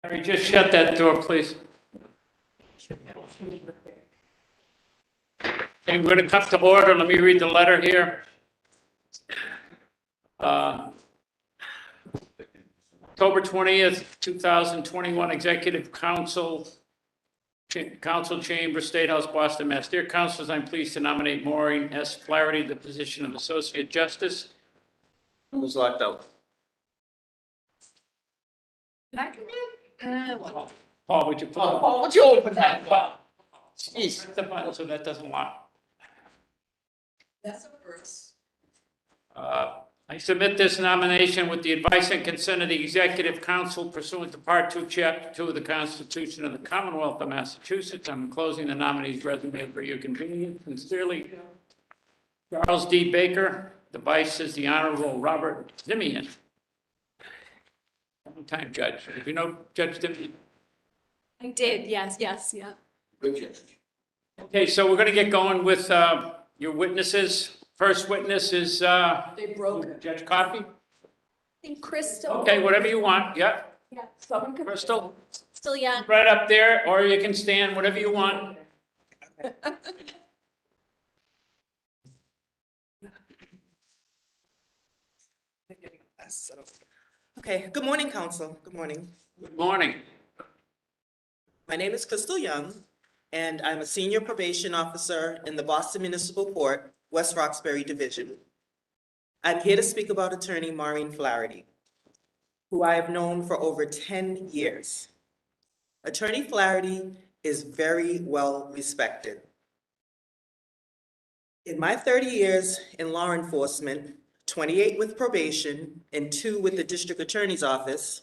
Harry, just shut that door, please. Okay, we're going to come to order. Let me read the letter here. October 20th, 2021, Executive Council, Council Chamber, State House, Boston, Mass. Dear Councilors, I'm pleased to nominate Maureen S. Flaherty to the position of Associate Justice. Who's locked out? Paul, would you put that? Paul, would you open that? Paul. Jeez, the button so that doesn't lock. That's a first. I submit this nomination with the advice and consent of the Executive Council pursuant to Part 2, Chapter 2 of the Constitution of the Commonwealth of Massachusetts. I'm closing the nominee's resume for your convenience. Sincerely, Charles D. Baker. The vice is the Honorable Robert Simeon. Long-time judge. If you know Judge Simeon. I did, yes, yeah. Good judge. Okay, so we're going to get going with your witnesses. First witness is They broke it. Judge Coffey. I think Crystal. Okay, whatever you want. Yeah, Yeah, Crystal, still young. right up there, or you can stand, whatever you want. Okay, good morning, Council. Good morning. Good morning. My name is Crystal Young, and I'm a senior probation officer in the Boston Municipal Court, West Roxbury Division. I'm here to speak about attorney Maureen Flaherty, who I have known for over 10 years. Attorney Flaherty is very well respected. In my 30 years in law enforcement, 28 with probation and 2 with the district attorney's office,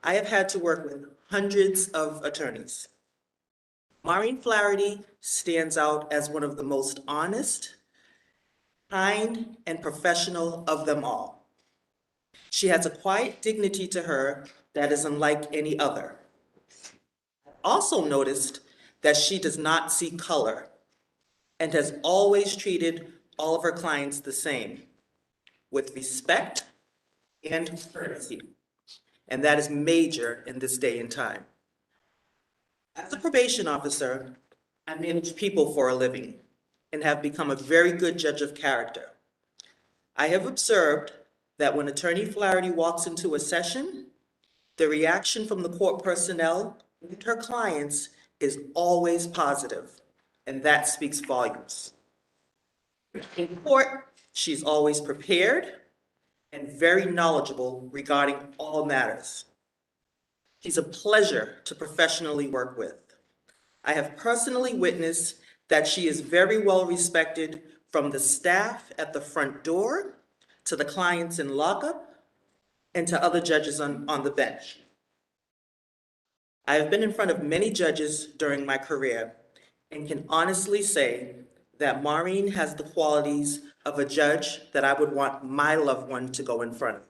I have had to work with hundreds of attorneys. Maureen Flaherty stands out as one of the most honest, kind, and professional of them all. She has a quiet dignity to her that is unlike any other. I also noticed that she does not see color and has always treated all of her clients the same, with respect and courtesy. And that is major in this day and time. As a probation officer, I manage people for a living and have become a very good judge of character. I have observed that when Attorney Flaherty walks into a session, the reaction from the court personnel and her clients is always positive, and that speaks volumes. In court, she's always prepared and very knowledgeable regarding all matters. She's a pleasure to professionally work with. I have personally witnessed that she is very well respected from the staff at the front door to the clients in lockup and to other judges on the bench. I have been in front of many judges during my career and can honestly say that Maureen has the qualities of a judge that I would want my loved one to go in front of.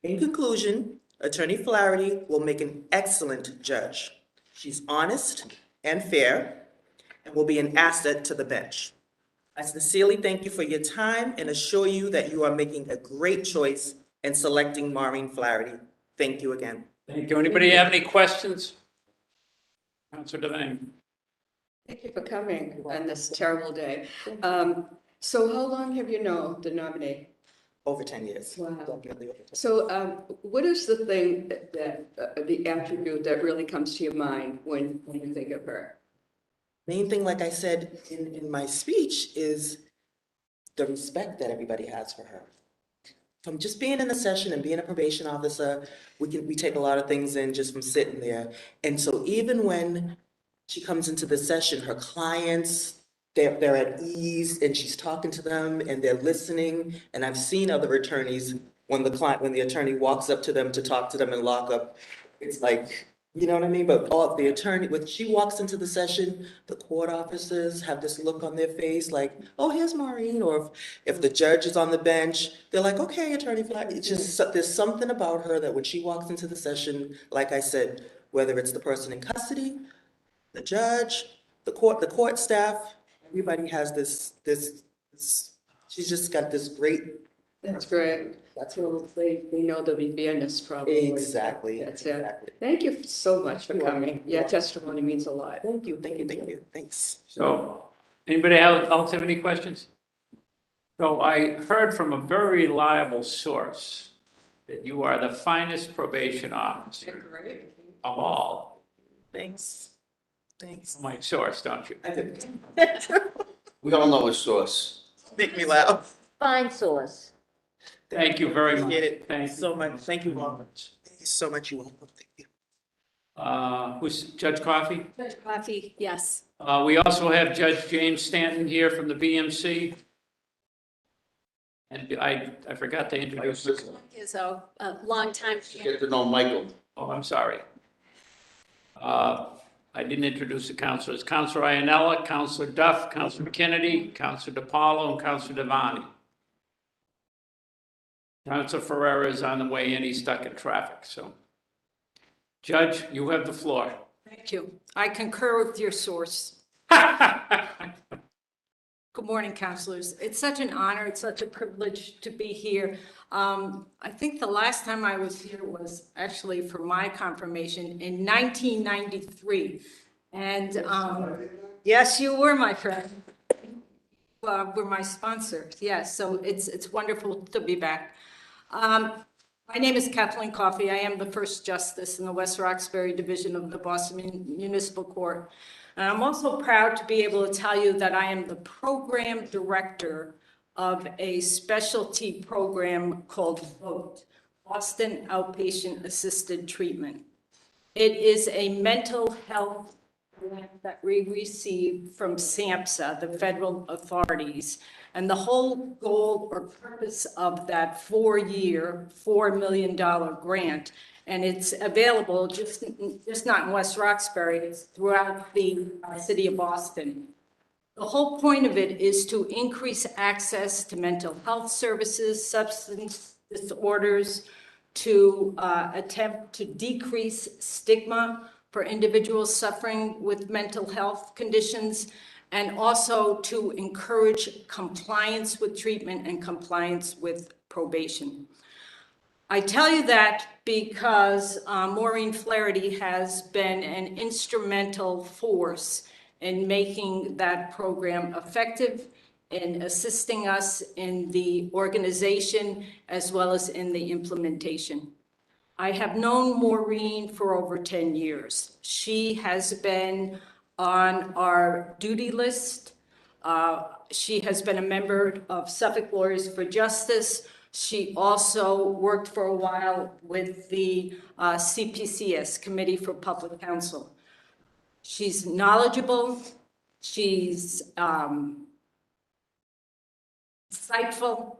In conclusion, Attorney Flaherty will make an excellent judge. She's honest and fair and will be an asset to the bench. I sincerely thank you for your time and assure you that you are making a great choice in selecting Maureen Flaherty. Thank you again. Thank you. Anybody have any questions? Councilor Devane. Thank you for coming on this terrible day. So how long have you known the nominee? Over 10 years. Wow. Definitely over 10. So what is the thing that, the attribute that really comes to your mind when you think of her? Main thing, like I said in my speech, is the respect that everybody has for her. From just being in a session and being a probation officer, we take a lot of things in just from sitting there. And so even when she comes into the session, her clients, they're at ease and she's talking to them and they're listening. And I've seen other attorneys, when the attorney walks up to them to talk to them in lockup, it's like, you know what I mean? But the attorney, when she walks into the session, the court officers have this look on their face like, oh, here's Maureen. Or if the judge is on the bench, they're like, okay, Attorney Flaherty. It's just, there's something about her that when she walks into the session, like I said, whether it's the person in custody, the judge, the court staff, everybody has this, she's just got this great That's great. That's what they know they'll be fairness probably. Exactly. That's it. Exactly. Thank you so much for You're welcome. coming. Yeah, testimony means a lot. Thank you, thank you, thank you, thanks. So, anybody else have any questions? So I heard from a very reliable source that you are the finest probation officer Great. of all. Thanks. Thanks. My source, don't you? I did. We all know his source. Make me laugh. Fine sauce. Thank you very much. Appreciate it. Thank you So much. Thank you all. Thank you so much, you all. Thank you. Who's Judge Coffey? Judge Coffey, yes. We also have Judge James Stanton here from the BMC. And I forgot to introduce. Is a long time. Get to know Michael. Oh, I'm sorry. I didn't introduce the counselors. Counselor Iannella, Counselor Duff, Counselor Kennedy, Counselor DiPaolo, and Counselor Devani. Counselor Ferrera is on the way in. He's stuck in traffic, so. Judge, you have the floor. Thank you. I concur with your source. Good morning, counselors. It's such an honor, it's such a privilege to be here. I think the last time I was here was actually for my confirmation in 1993. And yes, you were, my friend. Were my sponsor. Yes, so it's wonderful to be back. My name is Kathleen Coffey. I am the first justice in the West Roxbury Division of the Boston Municipal Court. And I'm also proud to be able to tell you that I am the program director of a specialty program called VOTE, Boston Outpatient Assisted Treatment. It is a mental health grant that we receive from SAMHSA, the federal authorities. And the whole goal or purpose of that 4-year, $4 million grant, and it's available just not in West Roxbury, it's throughout the city of Boston. The whole point of it is to increase access to mental health services, substance disorders, to attempt to decrease stigma for individuals suffering with mental health conditions, and also to encourage compliance with treatment and compliance with probation. I tell you that because Maureen Flaherty has been an instrumental force in making that program effective, in assisting us in the organization as well as in the implementation. I have known Maureen for over 10 years. She has been on our duty list. She has been a member of Suffolk Lawyers for Justice. She also worked for a while with the CPCS, Committee for Public Counsel. She's knowledgeable, she's insightful.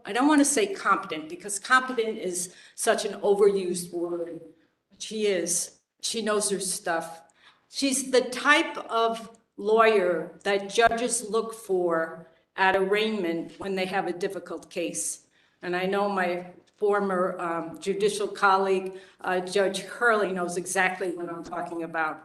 I don't want to say competent because competent is such an overused word. But she is. She knows her stuff. She's the type of lawyer that judges look for at arraignment when they have a difficult case. And I know my former judicial colleague, Judge Hurley, knows exactly what I'm talking about.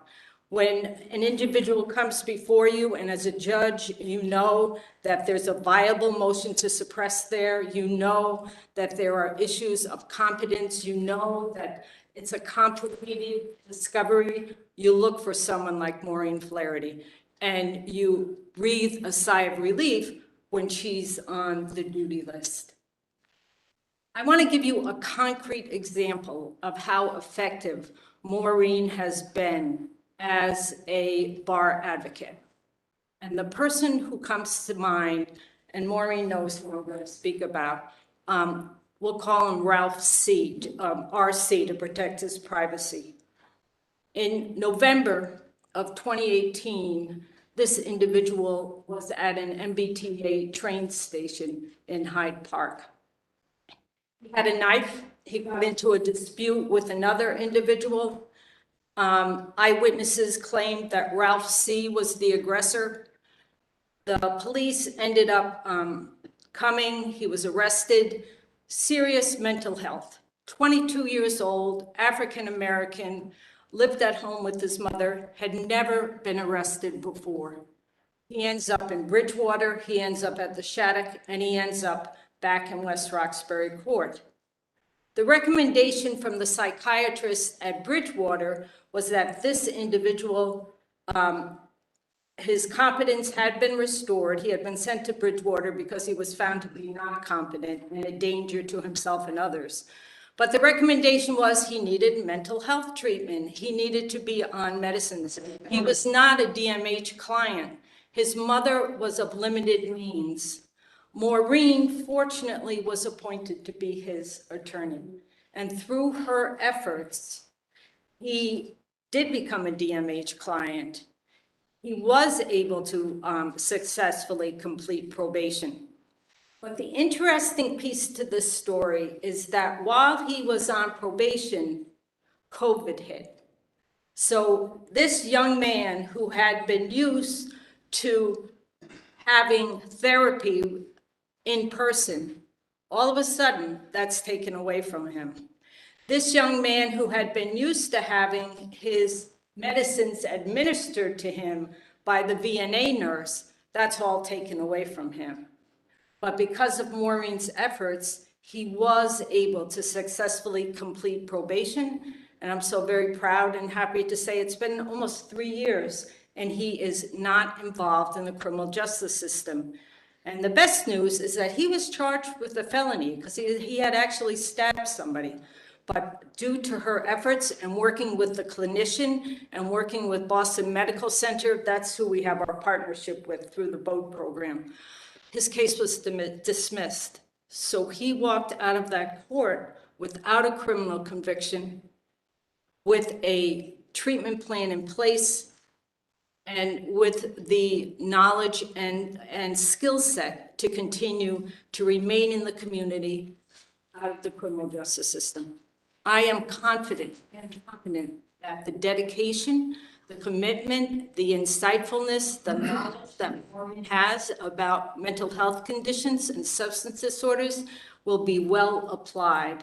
When an individual comes before you, and as a judge, you know that there's a viable motion to suppress there, you know that there are issues of competence, you know that it's a complicated discovery, you look for someone like Maureen Flaherty, and you breathe a sigh of relief when she's on the duty list. I want to give you a concrete example of how effective Maureen has been as a bar advocate. And the person who comes to mind, and Maureen knows who I'm going to speak about, we'll call him Ralph C, RC, to protect his privacy. In November of 2018, this individual was at an MBTA train station in Hyde Park. He had a knife. He got into a dispute with another individual. Eyewitnesses claimed that Ralph C was the aggressor. The police ended up coming. He was arrested. Serious mental health. 22 years old, African-American, lived at home with his mother, had never been arrested before. He ends up in Bridgewater. He ends up at the Shattuck, and he ends up back in West Roxbury Court. The recommendation from the psychiatrist at Bridgewater was that this individual, his competence had been restored. He had been sent to Bridgewater because he was found to be not competent and a danger to himself and others. But the recommendation was he needed mental health treatment. He needed to be on medicines. He was not a DMH client. His mother was of limited means. Maureen, fortunately, was appointed to be his attorney. And through her efforts, he did become a DMH client. He was able to successfully complete probation. But the interesting piece to this story is that while he was on probation, COVID hit. So this young man who had been used to having therapy in person, all of a sudden, that's taken away from him. This young man who had been used to having his medicines administered to him by the VNA nurse, that's all taken away from him. But because of Maureen's efforts, he was able to successfully complete probation. And I'm so very proud and happy to say it's been almost 3 years and he is not involved in the criminal justice system. And the best news is that he was charged with a felony because he had actually stabbed somebody. But due to her efforts and working with the clinician and working with Boston Medical Center, that's who we have our partnership with through the BOAT program. His case was dismissed. So he walked out of that court without a criminal conviction, with a treatment plan in place, and with the knowledge and skill set to continue to remain in the community out of the criminal justice system. I am confident that the dedication, the commitment, the insightfulness, the knowledge that Maureen has about mental health conditions and substance disorders will be well applied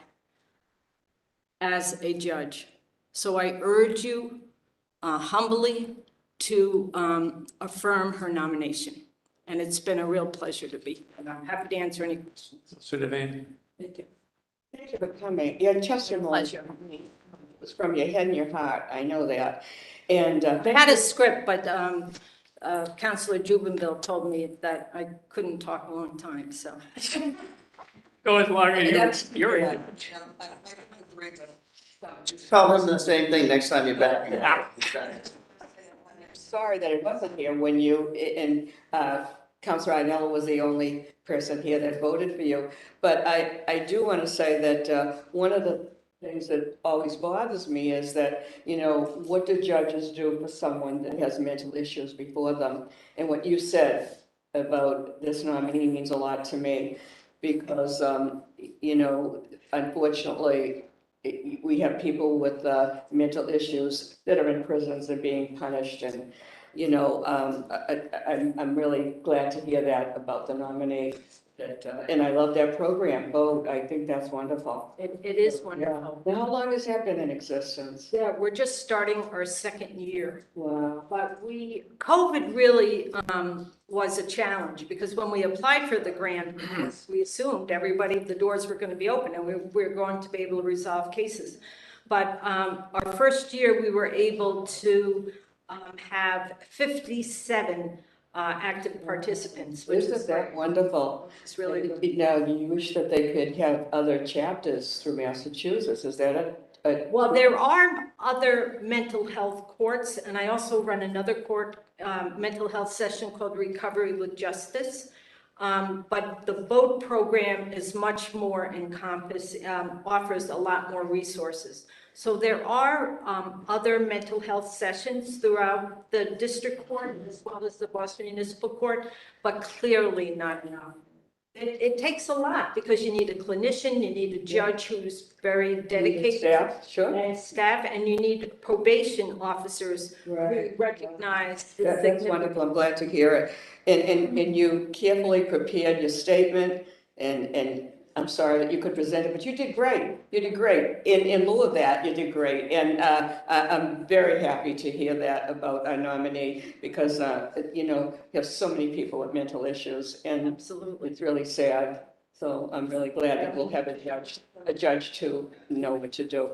as a judge. So I urge you humbly to affirm her nomination. And it's been a real pleasure to be here. And I'm happy to answer any questions. Mr. Devane? Thank you. Thank you for coming. Your testimony Pleasure. was from your head and your heart, I know that. And I had a script, but Counselor Jubenville told me that I couldn't talk a long time, so. Go as long as you're Yeah. in. Tell him the same thing next time you're back. I'm sorry that it wasn't here when you, and Counselor Idella was the only person here that voted for you. But I do want to say that one of the things that always bothers me is that, you know, what do judges do for someone that has mental issues before them? And what you said about this nominee means a lot to me because, you know, unfortunately, we have people with mental issues that are in prisons and being punished. And, you know, I'm really glad to hear that about the nominee. And I love that program, Vote. I think that's wonderful. It is wonderful. Now, how long has that been in existence? Yeah, we're just starting our second year. Wow. But COVID really was a challenge because when we applied for the grant, we assumed the doors were going to be open and we were going to be able to resolve cases. But our first year, we were able to have 57 active participants, which Isn't is that wonderful? It's really good. Now, you wish that they could have other chapters through Massachusetts. Is that Well, there are other mental health courts, and I also run another court, mental health session called Recovery with Justice. But the BOAT program is much more encompassing, offers a lot more resources. So there are other mental health sessions throughout the district court as well as the Boston Municipal Court, but clearly not enough. It takes a lot because you need a clinician, you need a judge who's very dedicated. staff? Sure. And staff, and you need probation officers who Right. recognize the That's significance. wonderful. I'm glad to hear it. And you carefully prepared your statement, and I'm sorry that you could present it, but you did great. You did great. In lieu of that, you did great. And I'm very happy to hear that about our nominee because, you know, you have so many people with mental issues, and Absolutely. it's really sad. So I'm really glad that we'll have a judge to know what to do.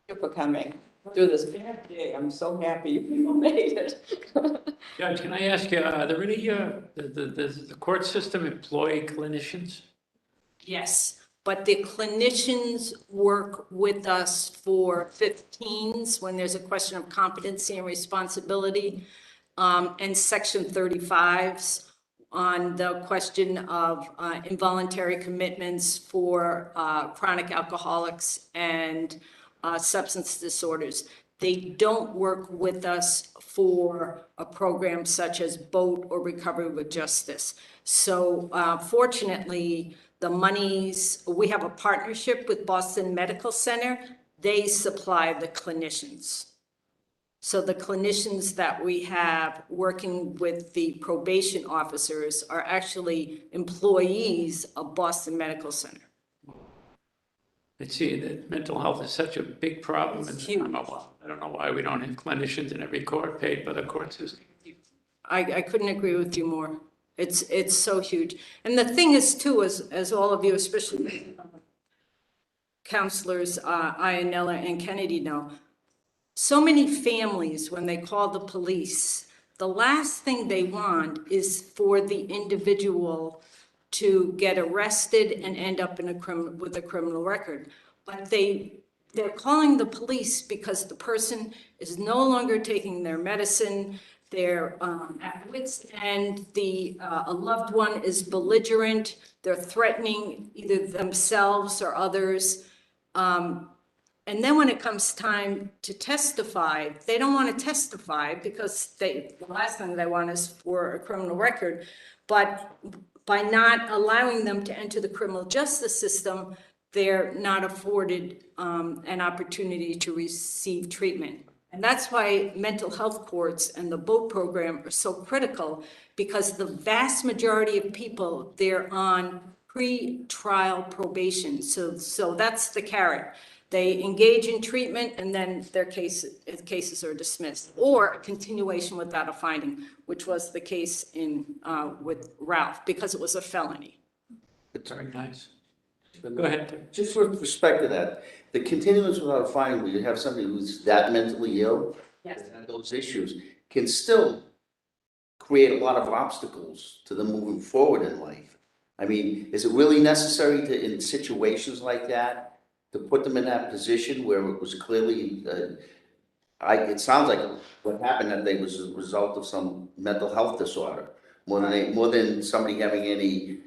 Thank you for coming through this bad day. I'm so happy you made it. Judge, can I ask you, are there any, the court system employ clinicians? Yes, but the clinicians work with us for 15s when there's a question of competency and responsibility, and section 35s on the question of involuntary commitments for chronic alcoholics and substance disorders. They don't work with us for a program such as BOAT or Recovery with Justice. So fortunately, the monies, we have a partnership with Boston Medical Center. They supply the clinicians. So the clinicians that we have working with the probation officers are actually employees of Boston Medical Center. I see that mental health is such a big problem, and I don't know why we don't have clinicians in every court paid by the court system. I couldn't agree with you more. It's so huge. And the thing is too, as all of you, especially counselors, Ionella and Kennedy know, so many families, when they call the police, the last thing they want is for the individual to get arrested and end up in with a criminal record. But they're calling the police because the person is no longer taking their medicine, they're at wit's end, a loved one is belligerent, they're threatening either themselves or others. And then when it comes time to testify, they don't want to testify because the last thing they want is for a criminal record. But by not allowing them to enter the criminal justice system, they're not afforded an opportunity to receive treatment. And that's why mental health courts and the BOAT program are so critical, because the vast majority of people, they're on pre-trial probation. So that's the carrot. They engage in treatment and then their cases are dismissed, or a continuation without a finding, which was the case with Ralph, because it was a felony. Very nice. Go ahead. Just with respect to that, the continuance without a finding, where you have somebody who's that mentally ill, Yes. and those issues, can still create a lot of obstacles to them moving forward in life. I mean, is it really necessary to, in situations like that, to put them in that position where it was clearly, it sounds like what happened that day was a result of some mental health disorder, more than somebody having any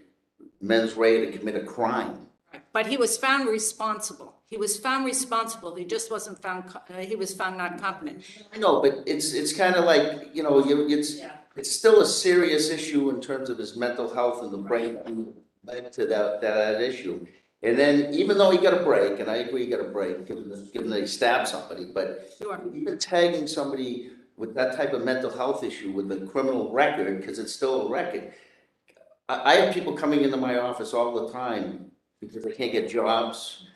mens rea to commit a crime. But he was found responsible. He was found responsible. He just wasn't found, he was found not competent. I know, but it's kind of like, it's still a serious issue in terms of his mental health and the brain led to that issue. And then even though he got a break, and I agree he got a break, given that he stabbed somebody, but Sure. even tagging somebody with that type of mental health issue with a criminal record, because it's still a record. I have people coming into my office all the time because they can't get jobs,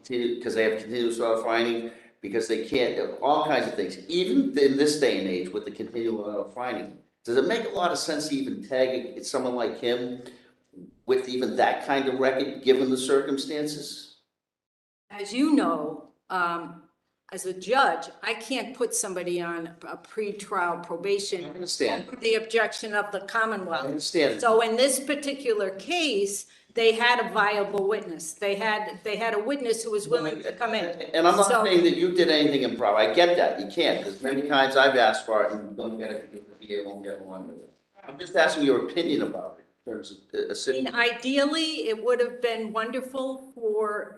because they have continuous without finding, because they can't, all kinds of things. Even in this day and age with the continual without finding, does it make a lot of sense to even tag someone like him with even that kind of record, given the circumstances? As you know, as a judge, I can't put somebody on a pre-trial probation. I understand. Under the objection of the I Commonwealth. understand. So in this particular case, they had a viable witness. They had a witness who was willing to come in. And I'm not So- saying that you did anything improper. I get that. You can't, because many times I've asked for it and don't get it, the VA won't get one with it. I'm just asking your opinion about it in terms of a I city. mean, ideally, it would have been wonderful for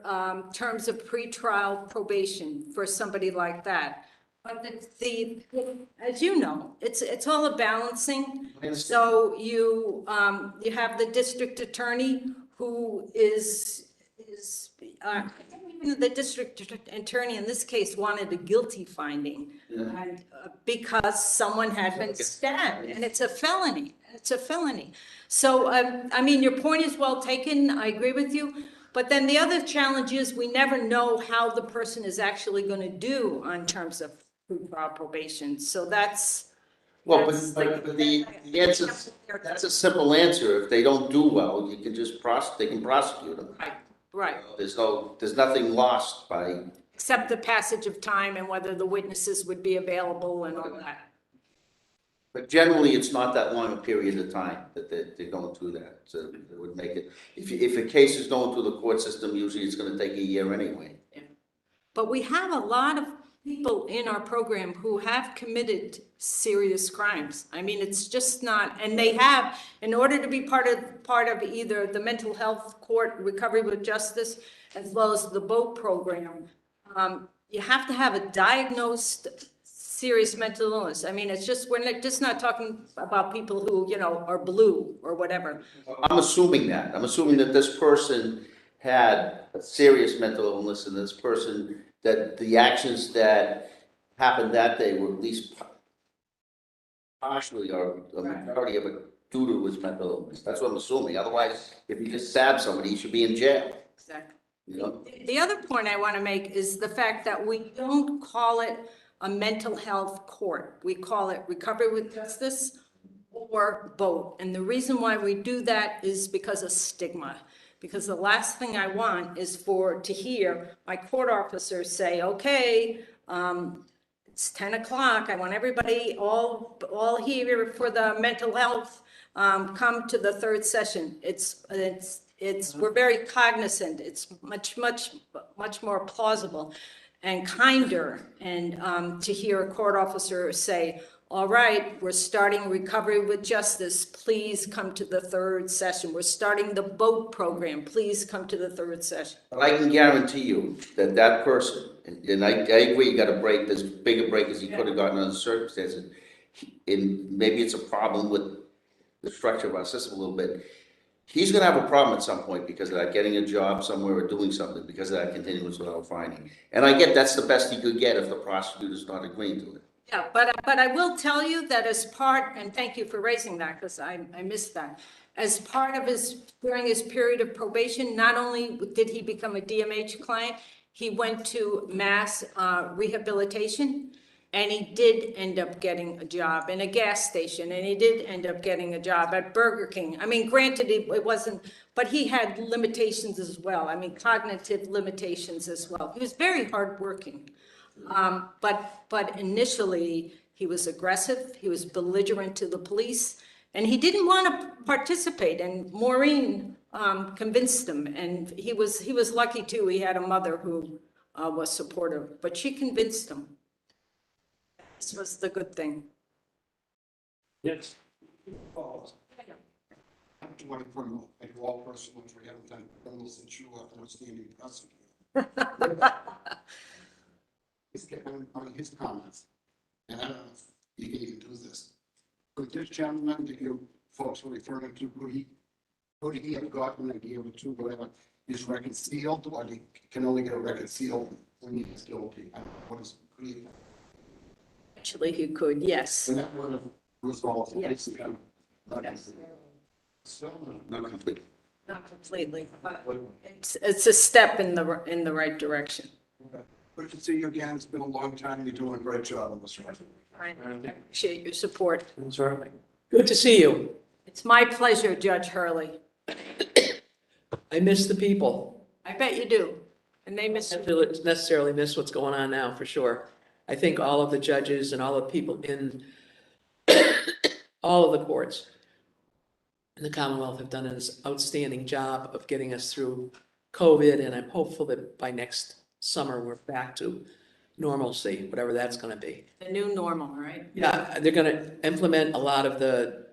terms of pretrial probation for somebody like that. But as you know, it's all a balancing. I understand. So you have the district attorney who is even the district attorney in this case wanted a guilty finding. Yeah. And because someone had been stabbed, and it's a felony. It's a felony. So, I mean, your point is well taken. I agree with you. But then the other challenge is we never know how the person is actually going to do on terms of pre-trial probation. So that's Well, That's but the answer, that's a simple answer. If they don't do well, you can just they can prosecute them. Right, There's nothing lost by, except the passage of time and whether the witnesses would be available and all that. but generally, it's not that long a period of time that they're going through that. So it would make it, if a case is going through the court system, usually it's gonna take a year anyway. But we have a lot of people in our program who have committed serious crimes. I mean, it's just not, and they have, in order to be part of either the mental health court, recovery with justice, as well as the BOAT program, you have to have a diagnosed serious mental illness. I mean, it's just, we're just not talking about people who, you know, are blue or whatever. I'm assuming that this person had a serious mental illness and this person, that the actions that happened that day were at least partially or a majority of it due to his mental illness. That's what I'm assuming. Otherwise, if you just stab somebody, he should be in jail, Exactly. you know? The other point I want to make is the fact that we don't call it a mental health court. We call it recovery with justice or BOAT. And the reason why we do that is because of stigma. Because the last thing I want is to hear my court officers say, okay, it's 10 o'clock. I want everybody all here for the mental health, come to the third session. We're very cognizant. It's much more plausible and kinder, and to hear a court officer say, all right, we're starting recovery with justice, please come to the third session. We're starting the BOAT program, please come to the third session. But I can guarantee you that person, and I agree, you got a break, as big a break as he could have gotten under the circumstances. And maybe it's a problem with the structure of our system a little bit. He's gonna have a problem at some point because of that, getting a job somewhere or doing something because of that continuous without finding. And I get that's the best he could get if the prosecutor's not agreeing to it. Yeah, but I will tell you that as part, and thank you for raising that, because I missed that. As part of during his period of probation, not only did he become a DMH client, he went to mass rehabilitation, and he did end up getting a job in a gas station, and he did end up getting a job at Burger King. I mean, granted, it wasn't, but he had limitations as well. I mean, cognitive limitations as well. He was very hardworking. But initially, he was aggressive, he was belligerent to the police, and he didn't want to participate, and Maureen convinced him, and he was lucky too. He had a mother who was supportive, but she convinced him. This was the good thing. Yes. I'm 20 criminal, I do all personal injury, I haven't done criminal since you were an outstanding prosecutor. He's getting on his comments, and I don't know if you can even do this. Could this gentleman that you folks were referring to, could he have gotten an idea to whatever is record sealed, or he can only get a record sealed when he's guilty? I don't know, what is, could he? Actually, he could, yes. And that would have resolved. Yes. Yes. So, Not completely. Not completely, but it's a step in the right direction. good to see you again. It's been a long time. You're doing a great job on this one. I appreciate your support. Certainly. Good to see you. It's my pleasure, Judge Hurley. I miss the people. I bet you do. And they miss I you. don't necessarily miss what's going on now, for sure. I think all of the judges and all the people in all of the courts in the Commonwealth have done an outstanding job of getting us through COVID, and I'm hopeful that by next summer, we're back to normalcy, whatever that's gonna be. The new normal, right? Yeah, they're gonna implement a lot of the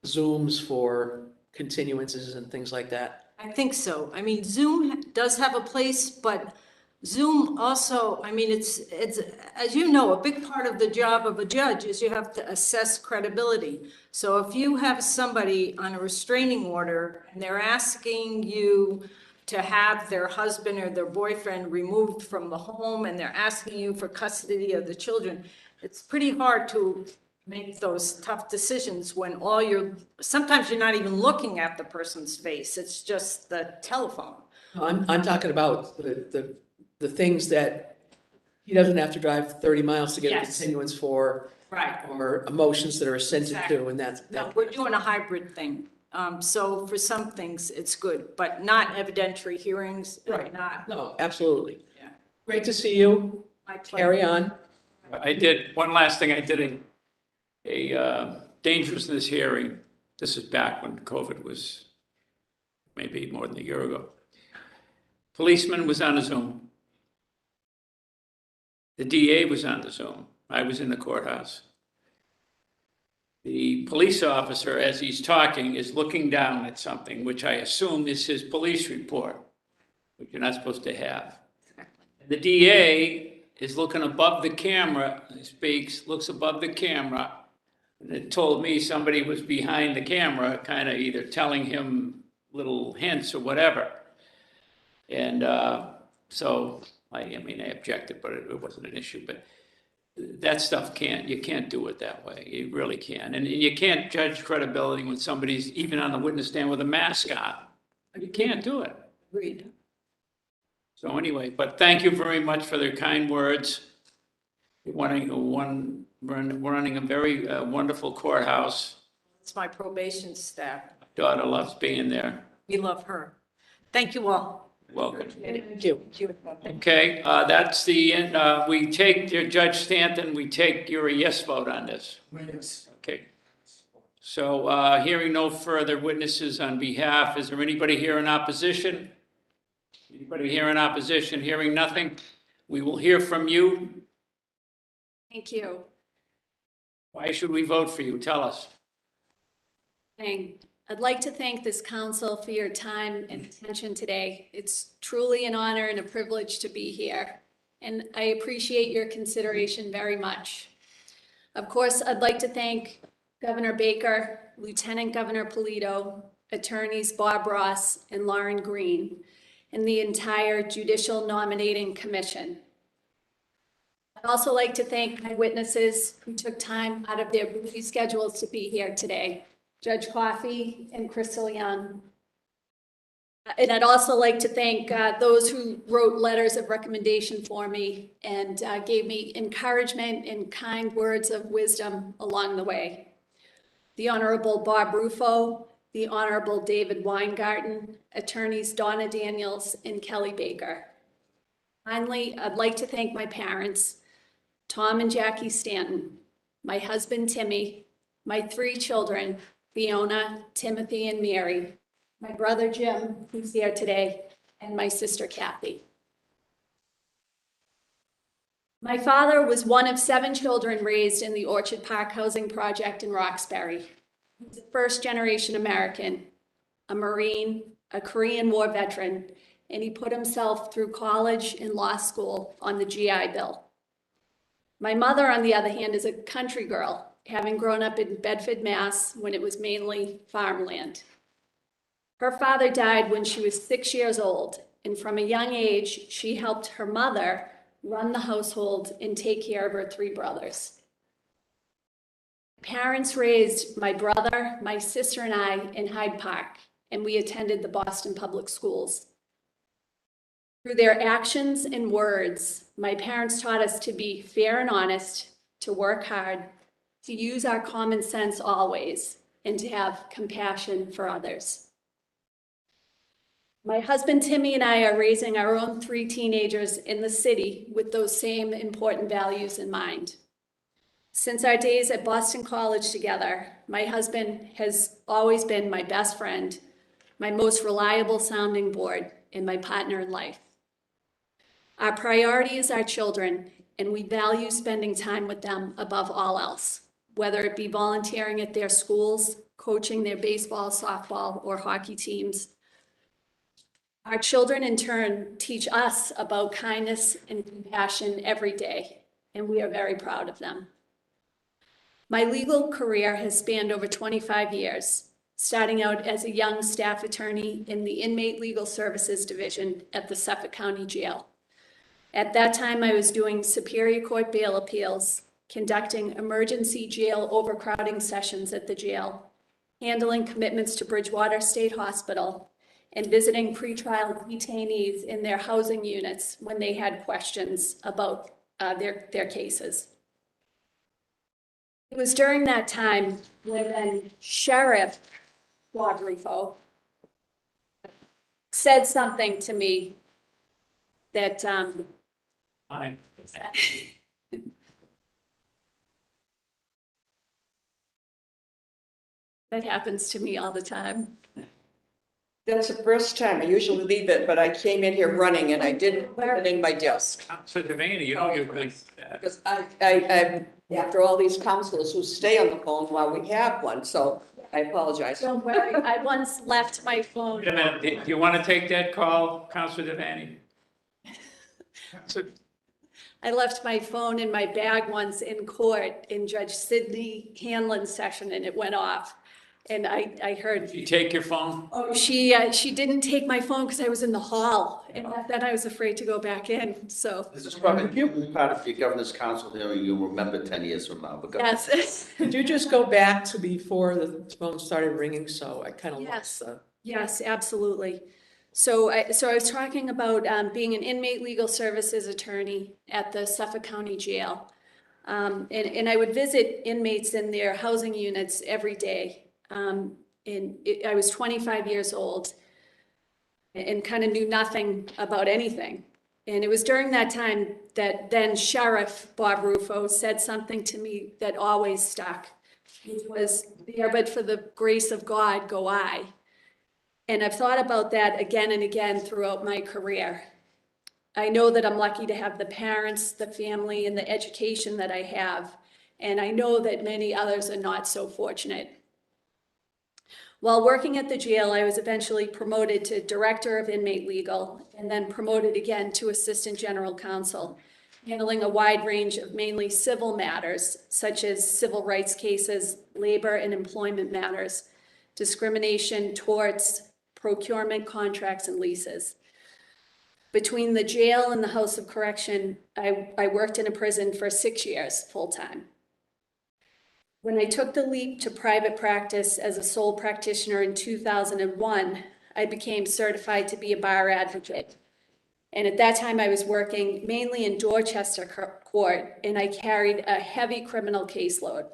Zooms for continuances and things like that. I think so. I mean, Zoom does have a place, but Zoom also, I mean, it's, as you know, a big part of the job of a judge is you have to assess credibility. So if you have somebody on a restraining order and they're asking you to have their husband or their boyfriend removed from the home and they're asking you for custody of the children, it's pretty hard to make those tough decisions when sometimes you're not even looking at the person's face. It's just the telephone. I'm talking about the things that he doesn't have to drive 30 miles to get a Yes. continuance for, Right. or emotions that are assented Exactly. to, and that's. No, we're doing a hybrid thing. So for some things, it's good, but not evidentiary hearings. and Right. Not, No, absolutely. Yeah. Great to see you. my Carry pleasure. on. I did, one last thing, I did a dangerousness hearing. This is back when COVID was maybe more than a year ago. Policeman was on a Zoom. The DA was on the Zoom. I was in the courthouse. The police officer, as he's talking, is looking down at something, which I assume is his police report, which you're not supposed to have. The DA is looking above the camera, he speaks, looks above the camera, and it told me somebody was behind the camera, kind of either telling him little hints or whatever. And so, I mean, I objected, but it wasn't an issue, but that stuff you can't do it that way. You really can't. And you can't judge credibility when somebody's even on the witness stand with a mask on. You can't do it. Agreed. So anyway, but thank you very much for their kind words. You're running a very wonderful courthouse. It's my probation staff. Daughter loves being there. We love her. Thank you all. Welcome. Thank you. Okay, that's the end. We take, your Judge Stanton, we take your yes vote on this. Yes. Okay. So hearing no further witnesses on behalf, is there anybody here in opposition? Anybody here in opposition? Hearing nothing, we will hear from you. Thank you. Why should we vote for you? Tell us. I'd like to thank this council for your time and attention today. It's truly an honor and a privilege to be here, and I appreciate your consideration very much. Of course, I'd like to thank Governor Baker, Lieutenant Governor Polito, attorneys Bob Ross and Lauren Green, and the entire Judicial Nominating Commission. I'd also like to thank my witnesses who took time out of their busy schedules to be here today. Judge Coffey and Crystal Young. And I'd also like to thank those who wrote letters of recommendation for me and gave me encouragement and kind words of wisdom along the way. The Honorable Bob Rufo, the Honorable David Weingarten, attorneys Donna Daniels and Kelly Baker. Finally, I'd like to thank my parents, Tom and Jackie Stanton, my husband Timmy, my 3 children, Fiona, Timothy, and Mary, my brother Jim, who's here today, and my sister Kathy. My father was one of 7 children raised in the Orchard Park Housing Project in Roxbury. He's a first-generation American, a Marine, a Korean War veteran, and he put himself through college and law school on the GI Bill. My mother, on the other hand, is a country girl, having grown up in Bedford, Mass, when it was mainly farmland. Her father died when she was 6 years old, and from a young age, she helped her mother run the household and take care of her 3 brothers. Parents raised my brother, my sister, and I in Hyde Park, and we attended the Boston Public Schools. Through their actions and words, my parents taught us to be fair and honest, to work hard, to use our common sense always, and to have compassion for others. My husband Timmy and I are raising our own 3 teenagers in the city with those same important values in mind. Since our days at Boston College together, my husband has always been my best friend, my most reliable sounding board, and my partner in life. Our priority is our children, and we value spending time with them above all else, whether it be volunteering at their schools, coaching their baseball, softball, or hockey teams. Our children, in turn, teach us about kindness and compassion every day, and we are very proud of them. My legal career has spanned over 25 years, starting out as a young staff attorney in the Inmate Legal Services Division at the Suffolk County Jail. At that time, I was doing Superior Court bail appeals, conducting emergency jail overcrowding sessions at the jail, handling commitments to Bridgewater State Hospital, and visiting pretrial detainees in their housing units when they had questions about their cases. It was during that time when then Sheriff Quadrifo said something to me that, Fine. that happens to me all the time. That's the first time. I usually leave it, but I came in here running and I didn't put it in my desk. Counselor Devaney, you know, you've been, Because after all these counselors who stay on the phone while we have one, so I apologize. Don't worry, I once left my phone. wait a minute, do you want to take that call, Counselor Devaney? So, I left my phone in my bag once in court in Judge Sidney Hanlon's session and it went off. And I heard, did you take your phone? oh, she didn't take my phone because I was in the hall. And then I was afraid to go back in, so, This is probably part of your governor's council hearing you'll remember 10 years from now. But go- yes. Could you just go back to before the phone started ringing? So I kind of Yes. lost the. Yes, absolutely. So I was talking about being an inmate legal services attorney at the Suffolk County Jail. And I would visit inmates in their housing units every day. I was 25 years old and kind of knew nothing about anything. And it was during that time that then Sheriff Bob Rufo said something to me that always stuck, which was, "There, but for the grace of God, go I." And I've thought about that again and again throughout my career. I know that I'm lucky to have the parents, the family, and the education that I have. And I know that many others are not so fortunate. While working at the jail, I was eventually promoted to Director of Inmate Legal and then promoted again to Assistant General Counsel, handling a wide range of mainly civil matters, such as civil rights cases, labor and employment matters, discrimination, torts, procurement, contracts, and leases. Between the jail and the House of Correction, I worked in a prison for 6 years, full-time. When I took the leap to private practice as a sole practitioner in 2001, I became certified to be a bar advocate. And at that time, I was working mainly in Dorchester Court, and I carried a heavy criminal caseload.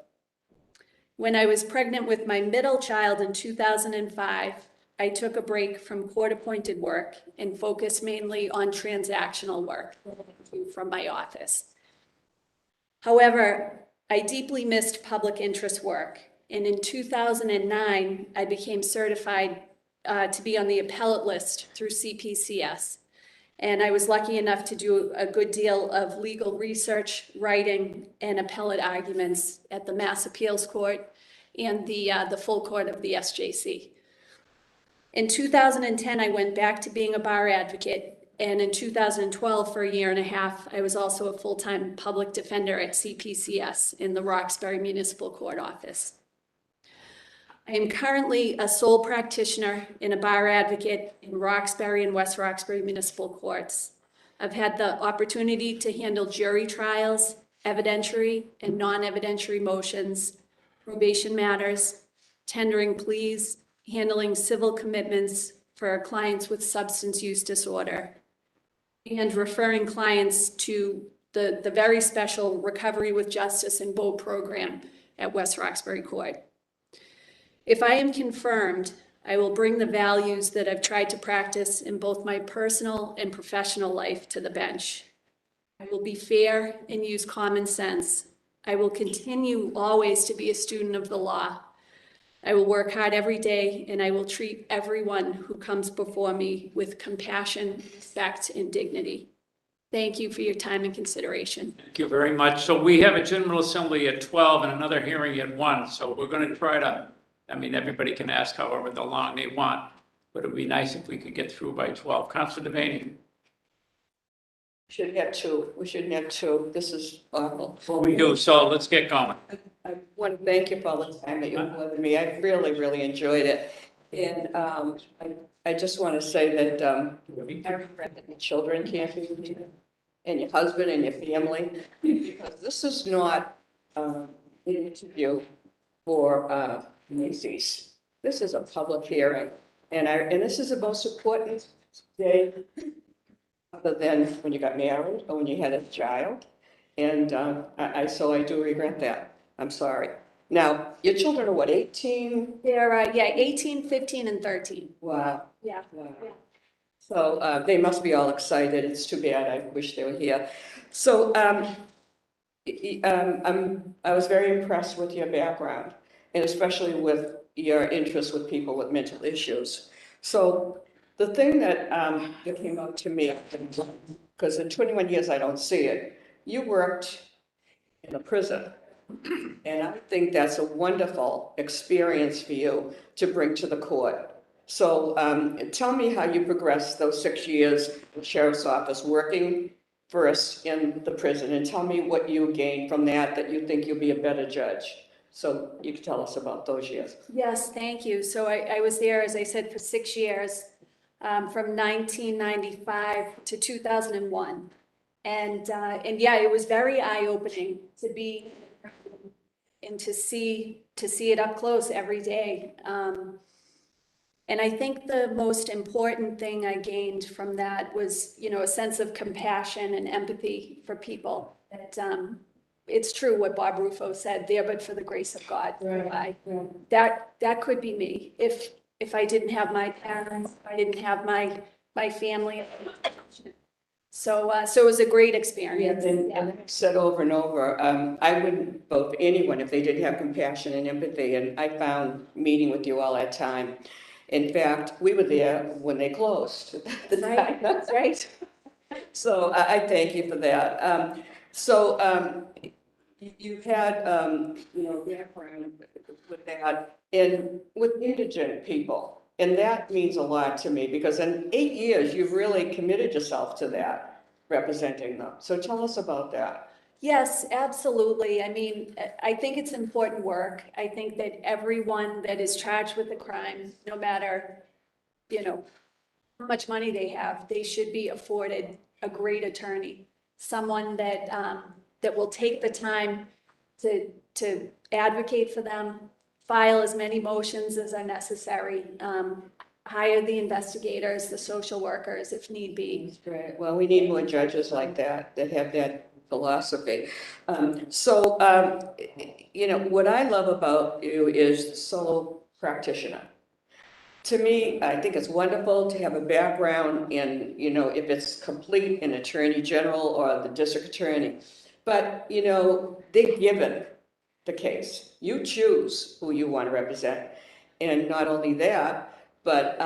When I was pregnant with my middle child in 2005, I took a break from court-appointed work and focused mainly on transactional work from my office. However, I deeply missed public interest work, and in 2009, I became certified to be on the appellate list through CPCS. And I was lucky enough to do a good deal of legal research, writing, and appellate arguments at the Mass Appeals Court and the full court of the SJC. In 2010, I went back to being a bar advocate, and in 2012, for a year and a half, I was also a full-time public defender at CPCS in the Roxbury Municipal Court office. I am currently a sole practitioner and a bar advocate in Roxbury and West Roxbury Municipal Courts. I've had the opportunity to handle jury trials, evidentiary and non-evidentiary motions, probation matters, tendering pleas, handling civil commitments for clients with substance use disorder, and referring clients to the very special Recovery with Justice and BOAT program at West Roxbury Court. If I am confirmed, I will bring the values that I've tried to practice in both my personal and professional life to the bench. I will be fair and use common sense. I will continue always to be a student of the law. I will work hard every day, and I will treat everyone who comes before me with compassion, respect, and dignity. Thank you for your time and consideration. Thank you very much. So we have a general assembly at 12 and another hearing at 1. So we're going to try to, I mean, everybody can ask however long they want, but it'd be nice if we could get through by 12. Councilor Devaney? Should have two. We shouldn't have two. This is awful. Well, we do, so let's get going. I want to thank you for all the time that you've given me. I really, really enjoyed it. And I just want to say that I regret that your children can't be with you, and your husband and your family, because this is not an interview for Macy's. This is a public hearing, and this is the most important day other than when you got married or when you had a child. And so I do regret that. I'm sorry. Now, your children are what, 18? They're, 18, 15, and 13. Wow. Yeah. Wow. So they must be all excited. It's too bad. I wish they were here. So I was very impressed with your background, and especially with your interest with people with mental issues. So the thing that came up to me, because in 21 years I don't see it, you worked in a prison. And I think that's a wonderful experience for you to bring to the court. So tell me how you progressed those 6 years in the sheriff's office, working first in the prison, and tell me what you gained from that, that you think you'll be a better judge. So you can tell us about those years. Yes, thank you. So I was there, as I said, for 6 years, from 1995 to 2001. And yeah, it was very eye-opening to be and to see it up close every day. And I think the most important thing I gained from that was, a sense of compassion and empathy for people. That it's true what Bob Rufo said, there but for the grace of God. Right. That could be me if I didn't have my parents, if I didn't have my family. So it was a great experience. And I've said over and over, I wouldn't vote for anyone if they didn't have compassion and empathy. And I found meeting with you all that time. In fact, we were there when they closed. That's right. So I thank you for that. You've had, background with that and with indigent people. And that means a lot to me because in 8 years, you've really committed yourself to that, representing them. So tell us about that. Yes, absolutely. I mean, I think it's important work. I think that everyone that is charged with a crime, no matter, how much money they have, they should be afforded a great attorney, someone that that will take the time to advocate for them, file as many motions as are necessary, hire the investigators, the social workers if need be. That's great. Well, we need more judges like that have that philosophy. What I love about you is the solo practitioner. To me, I think it's wonderful to have a background in, if it's complete in attorney general or the district attorney. But, they're given the case. You choose who you want to represent. And not only that, but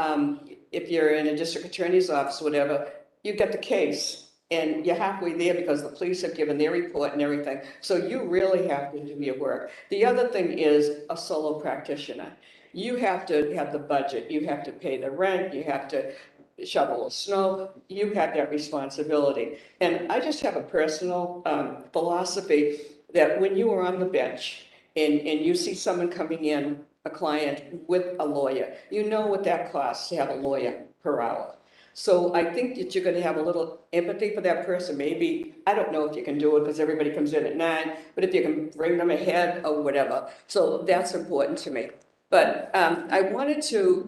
if you're in a district attorney's office, whatever, you get the case. And you're halfway there because the police have given their report and everything. So you really have to do your work. The other thing is a solo practitioner. You have to have the budget. You have to pay the rent. You have to shovel the snow. You have that responsibility. And I just have a personal philosophy that when you are on the bench and you see someone coming in, a client with a lawyer, you know what that costs to have a lawyer per hour. So I think that you're going to have a little empathy for that person. Maybe, I don't know if you can do it because everybody comes in at 9, but if you can bring them ahead or whatever. So that's important to me. But I wanted to,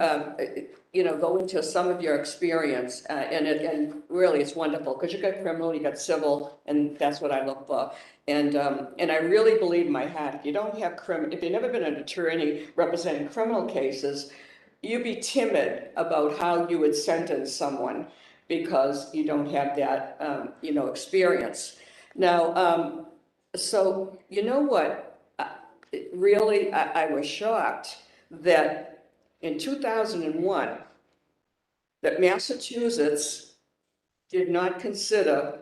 go into some of your experience, and really it's wonderful because you got criminal, you got civil, and that's what I look for. And I really believe in my heart, if you don't have if you've never been an attorney representing criminal cases, you'd be timid about how you would sentence someone because you don't have that, experience. Now, so you know what? Really, I was shocked that in 2001, that Massachusetts did not consider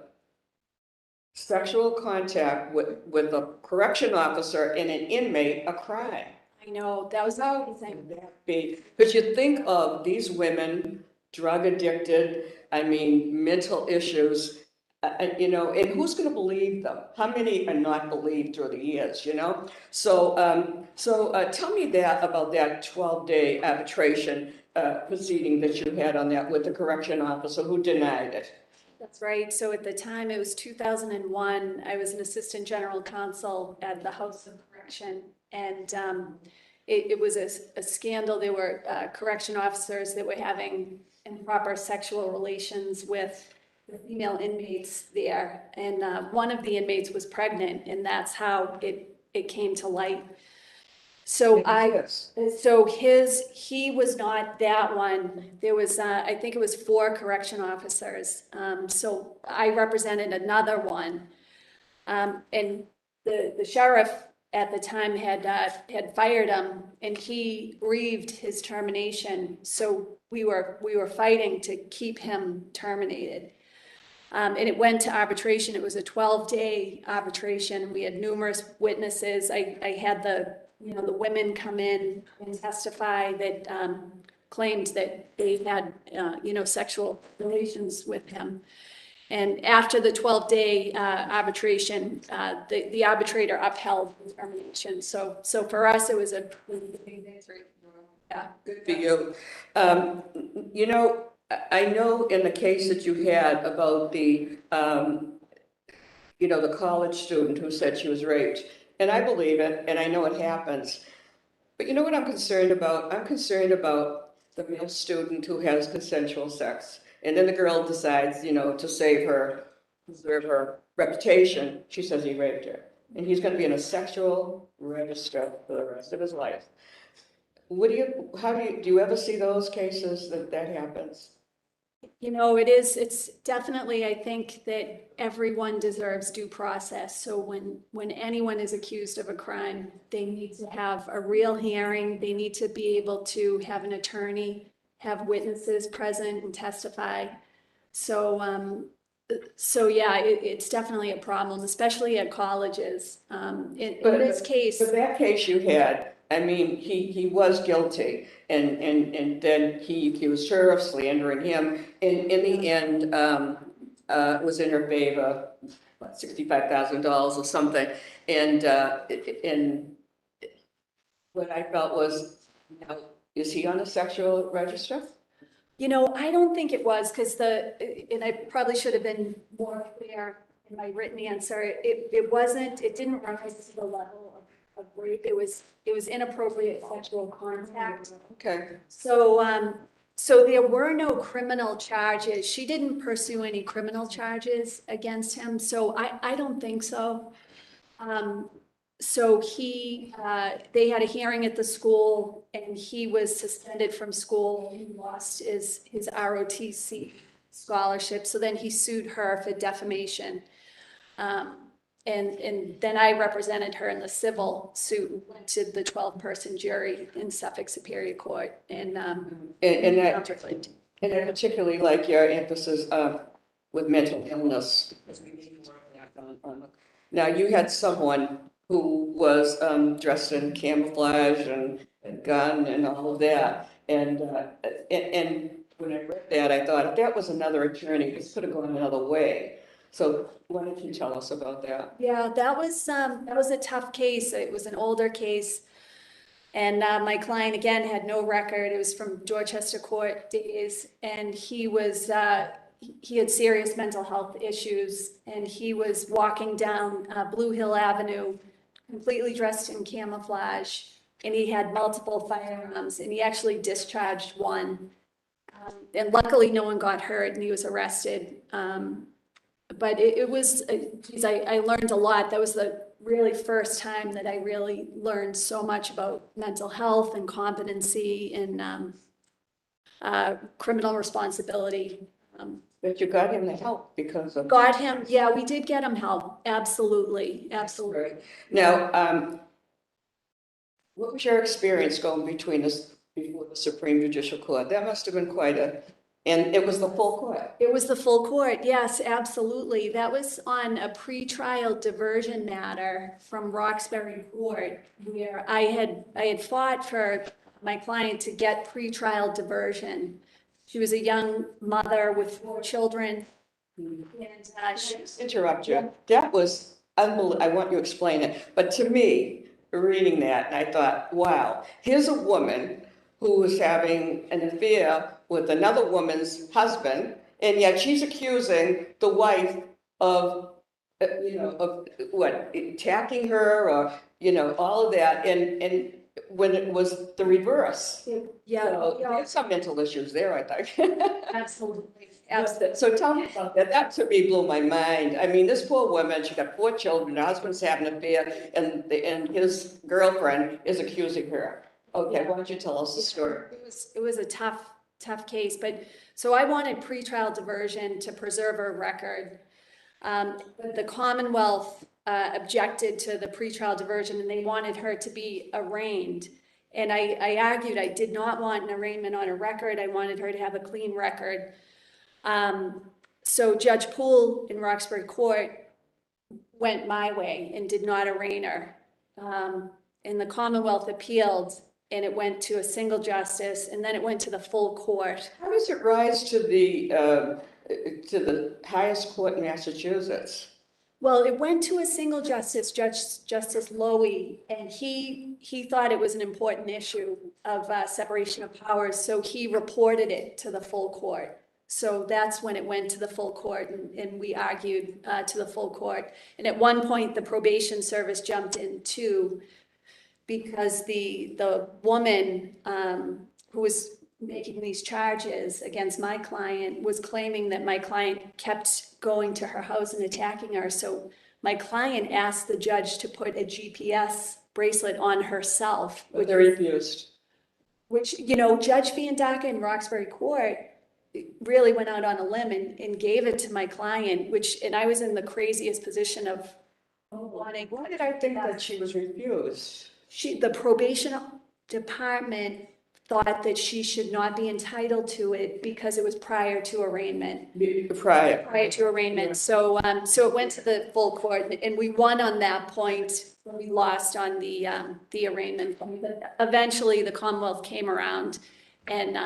sexual contact with a correction officer and an inmate a crime. I know, that was amazing. Because you think of these women, drug addicted, mental issues, and who's going to believe them? How many are not believed through the years, So tell me about that 12-day arbitration proceeding that you had on that with the correction officer who denied it. That's right. So at the time, it was 2001. I was an assistant general counsel at the House of Correction. And it was a scandal. There were correction officers that were having improper sexual relations with the female inmates there. And one of the inmates was pregnant. And that's how it it came to light. So Yes. he was not that one. There was, I think it was 4 correction officers. So I represented another one. And the sheriff at the time had fired him, and he grieved his termination. So we were fighting to keep him terminated. And it went to arbitration. It was a 12-day arbitration. We had numerous witnesses. I had the women come in and testify that claimed that they had, sexual relations with him. And after the 12-day arbitration, the arbitrator upheld the termination. So for us, it was a big victory. Yeah. Good for you. You know, I know in the case that you had about the, the college student who said she was raped, and I believe it, and I know it happens. But you know what I'm concerned about? I'm concerned about the male student who has consensual sex. And then the girl decides, to preserve her reputation, she says he raped her. And he's going to be in a sexual register for the rest of his life. Do you ever see those cases that happens? It's definitely, I think that everyone deserves due process. So when anyone is accused of a crime, they need to have a real hearing. They need to be able to have an attorney, have witnesses present and testify. So yeah, it's definitely a problem, especially at colleges. In this case. But that case you had, I mean, he was guilty, and then he accused her of slandering him. In the end, it was in her favor, $65,000 or something. And what I felt was, is he on a sexual register? I don't think it was, because and I probably should have been more clear in my written answer. It didn't rise to the level of rape. It was inappropriate sexual contact. Okay. So there were no criminal charges. She didn't pursue any criminal charges against him. So I don't think so. So they had a hearing at the school, and he was suspended from school. He lost his ROTC scholarship. So then he sued her for defamation. And then I represented her in the civil suit, went to the 12-person jury in Suffolk Superior Court. And I particularly like your emphasis with mental illness. Now, you had someone who was dressed in camouflage and gun and all of that. And when I read that, I thought, if that was another attorney, this could have gone another way. So why don't you tell us about that? Yeah, that was a tough case. It was an older case. And my client, again, had no record. It was from Dorchester Court days. And he had serious mental health issues. And he was walking down Blue Hill Avenue, completely dressed in camouflage. And he had multiple firearms. And he actually discharged one. And luckily, no one got hurt, and he was arrested. But it was, I learned a lot. That was the really first time that I really learned so much about mental health and competency and criminal responsibility. But you got him the help because of... Got him, yeah, we did get him help, absolutely, absolutely. Right. Now, what was your experience going before the Supreme Judicial Court? That must have been and it was the full court. It was the full court, yes, absolutely. That was on a pretrial diversion matter from Roxbury Court, where I had fought for my client to get pretrial diversion. She was a young mother with 4 children. And Interrupt you. That was unbelievable. I want you to explain it. But to me, reading that, and I thought, wow, here's a woman who was having an affair with another woman's husband, and yet she's accusing the wife of, of what, attacking her, or, all of that, and when it was the reverse. Yeah, So there's some mental issues there, I think. absolutely. Absolutely. So tell me about that. That to me blew my mind. I mean, this poor woman, she got 4 children, her husband's having an affair, and his girlfriend is accusing her. Okay, why don't you tell us the story? It was a tough case, but, so I wanted pretrial diversion to preserve her record. But the Commonwealth objected to the pretrial diversion and they wanted her to be arraigned. And I argued I did not want an arraignment on her record. I wanted her to have a clean record. So Judge Poole in Roxbury Court went my way and did not arraign her. And the Commonwealth appealed and it went to a single justice and then it went to the full court. How does it rise to the highest court in Massachusetts? Well, it went to a single justice, Justice Lowy, and he thought it was an important issue of separation of powers, so he reported it to the full court. So that's when it went to the full court, and we argued to the full court. And at one point, the probation service jumped in too, because the woman who was making these charges against my client was claiming that my client kept going to her house and attacking her. So my client asked the judge to put a GPS bracelet on herself. But they refused. Which, you know, Judge Van Daka in Roxbury Court really went out on a limb and gave it to my client, and I was in the craziest position of wanting. Why did I think that she was refused? The probation department thought that she should not be entitled to it because it was prior to arraignment. Prior to arraignment. So it went to the full court and we won on that point. We lost on the arraignment. But eventually the Commonwealth came around and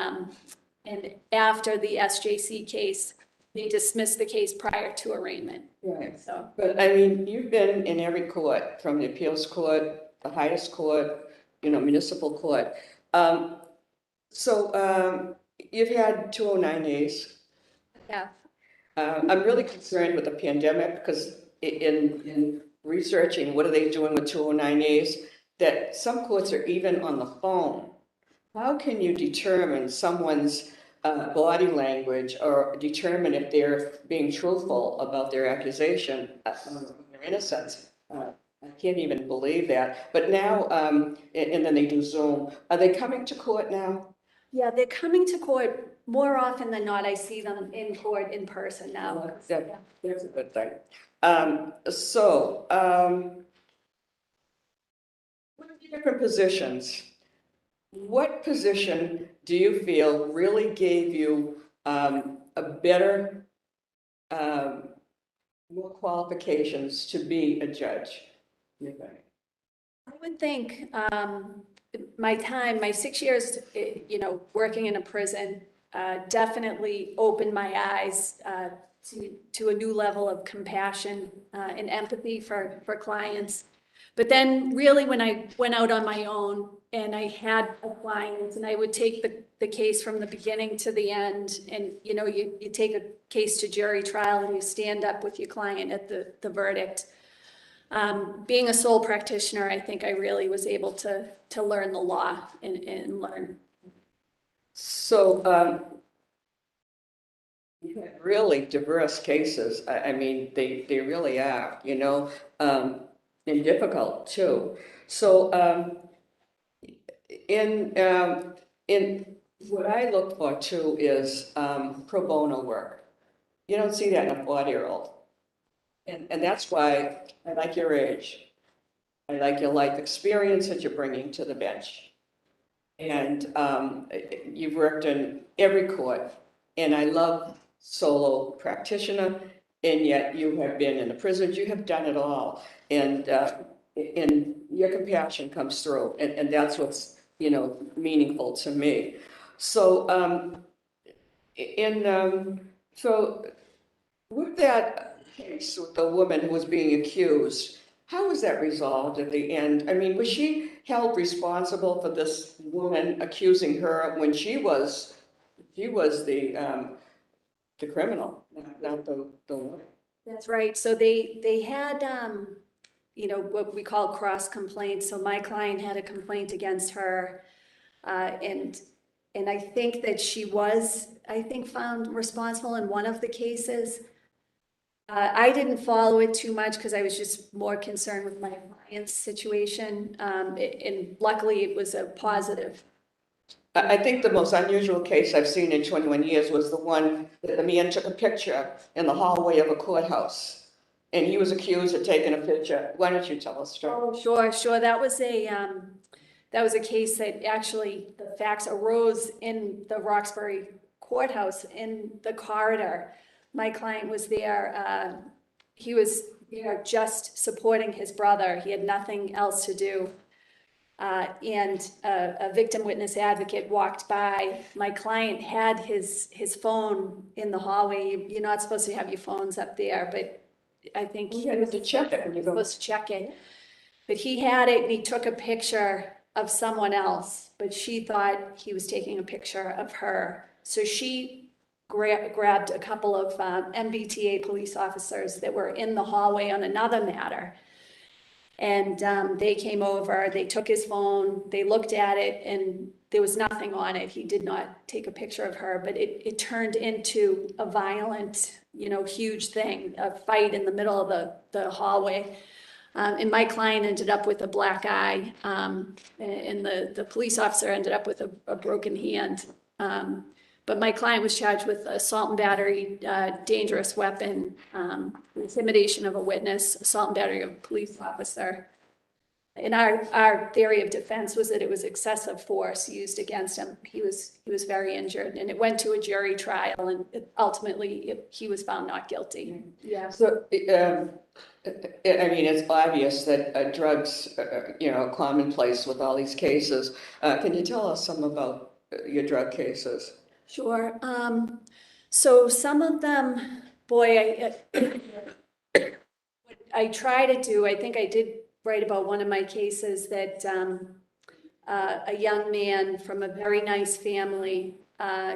after the SJC case, they dismissed the case prior to arraignment. Right. So, But I mean, you've been in every court, from the appeals court, the highest court, municipal court. So you've had 209As. yeah. I'm really concerned with the pandemic because in researching what are they doing with 209As, that some courts are even on the phone. How can you determine someone's body language or determine if they're being truthful about their accusation, their innocence? I can't even believe that. But now, and then they do Zoom. Are they coming to court now? Yeah, they're coming to court more often than not. I see them in court in person now. That's a good thing. What are the different positions? What position do you feel really gave you a better, more qualifications to be a judge? I would think my 6 years, working in a prison definitely opened my eyes to a new level of compassion and empathy for clients. But then really when I went out on my own and I had a client and I would take the case from the beginning to the end and, you take a case to jury trial and you stand up with your client at the verdict. Being a sole practitioner, I think I really was able to learn the law and learn. So, you had really diverse cases. I mean, they really are, and difficult too. So, in what I look for too is pro bono work. You don't see that in a 40-year-old. And that's why I like your age. I like your life experience that you're bringing to the bench. And you've worked in every court, and I love solo practitioner, and yet you have been in the prisons, you have done it all. And your compassion comes through, and that's what's, meaningful to me. So, so with that case with the woman who was being accused, how was that resolved at the end? I mean, was she held responsible for this woman accusing her when she was the criminal, not the woman? That's right. So they had, what we call cross complaints. So my client had a complaint against her, and And I think that she was, I think, found responsible in one of the cases. I didn't follow it too much because I was just more concerned with my client's situation. And luckily it was a positive. I think the most unusual case I've seen in 21 years was the one that the man took a picture in the hallway of a courthouse. And he was accused of taking a picture. Why don't you tell us, Joe? Oh, sure. That was a case that actually the facts arose in the Roxbury courthouse in the corridor. My client was there. He was there just supporting his brother. He had nothing else to do. And a victim witness advocate walked by. My client had his phone in the hallway. You're not supposed to have your phones up there, but I think You have to check it when you go. supposed to check it. But he had it and he took a picture of someone else, but she thought he was taking a picture of her. So she grabbed a couple of MBTA police officers that were in the hallway on another matter. And they came over, they took his phone, they looked at it, and there was nothing on it. He did not take a picture of her, but it turned into a violent, huge thing, a fight in the middle of the hallway. And my client ended up with a black eye, and the police officer ended up with a broken hand. But my client was charged with assault and battery, dangerous weapon, intimidation of a witness, assault and battery of a police officer. And our theory of defense was that it was excessive force used against him. He was very injured, and it went to a jury trial, and ultimately he was found not guilty. Yeah. So, I mean, it's obvious that drugs, are commonplace with all these cases. Can you tell us some about your drug cases? Sure. So some of them, boy, what I try to do, I think I did write about one of my cases that a young man from a very nice family,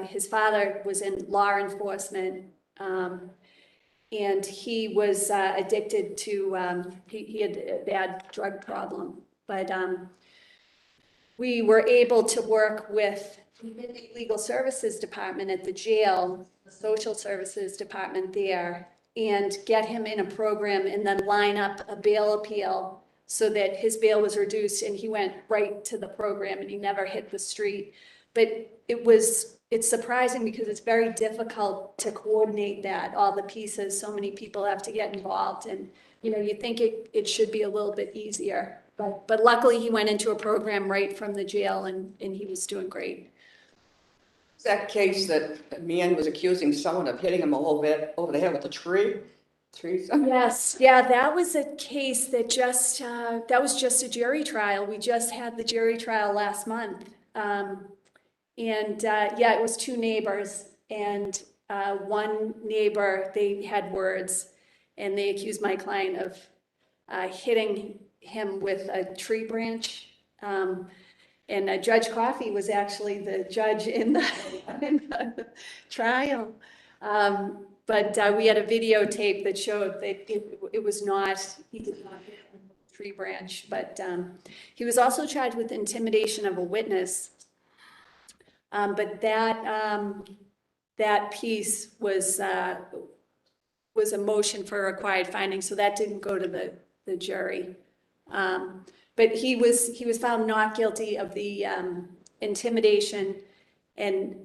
his father was in law enforcement, and he was addicted to, he had a bad drug problem, but we were able to work with the legal services department at the jail, the social services department there, and get him in a program and then line up a bail appeal so that his bail was reduced and he went right to the program and he never hit the street. But it's surprising because it's very difficult to coordinate that, all the pieces, so many people have to get involved, and you think it should be a little bit easier. But luckily he went into a program right from the jail and he was doing great. That case that a man was accusing someone of hitting him over the head with a tree? Yes, yeah, that was a case that that was just a jury trial. We just had the jury trial last month. It was two neighbors, and one neighbor, they had words, and they accused my client of hitting him with a tree branch. And Judge Coffey was actually the judge in the trial. But we had a videotape that showed that it was not, he did not hit him with a tree branch, but he was also charged with intimidation of a witness. But that piece was a motion for a required finding, so that didn't go to the jury. But he was found not guilty of the intimidation and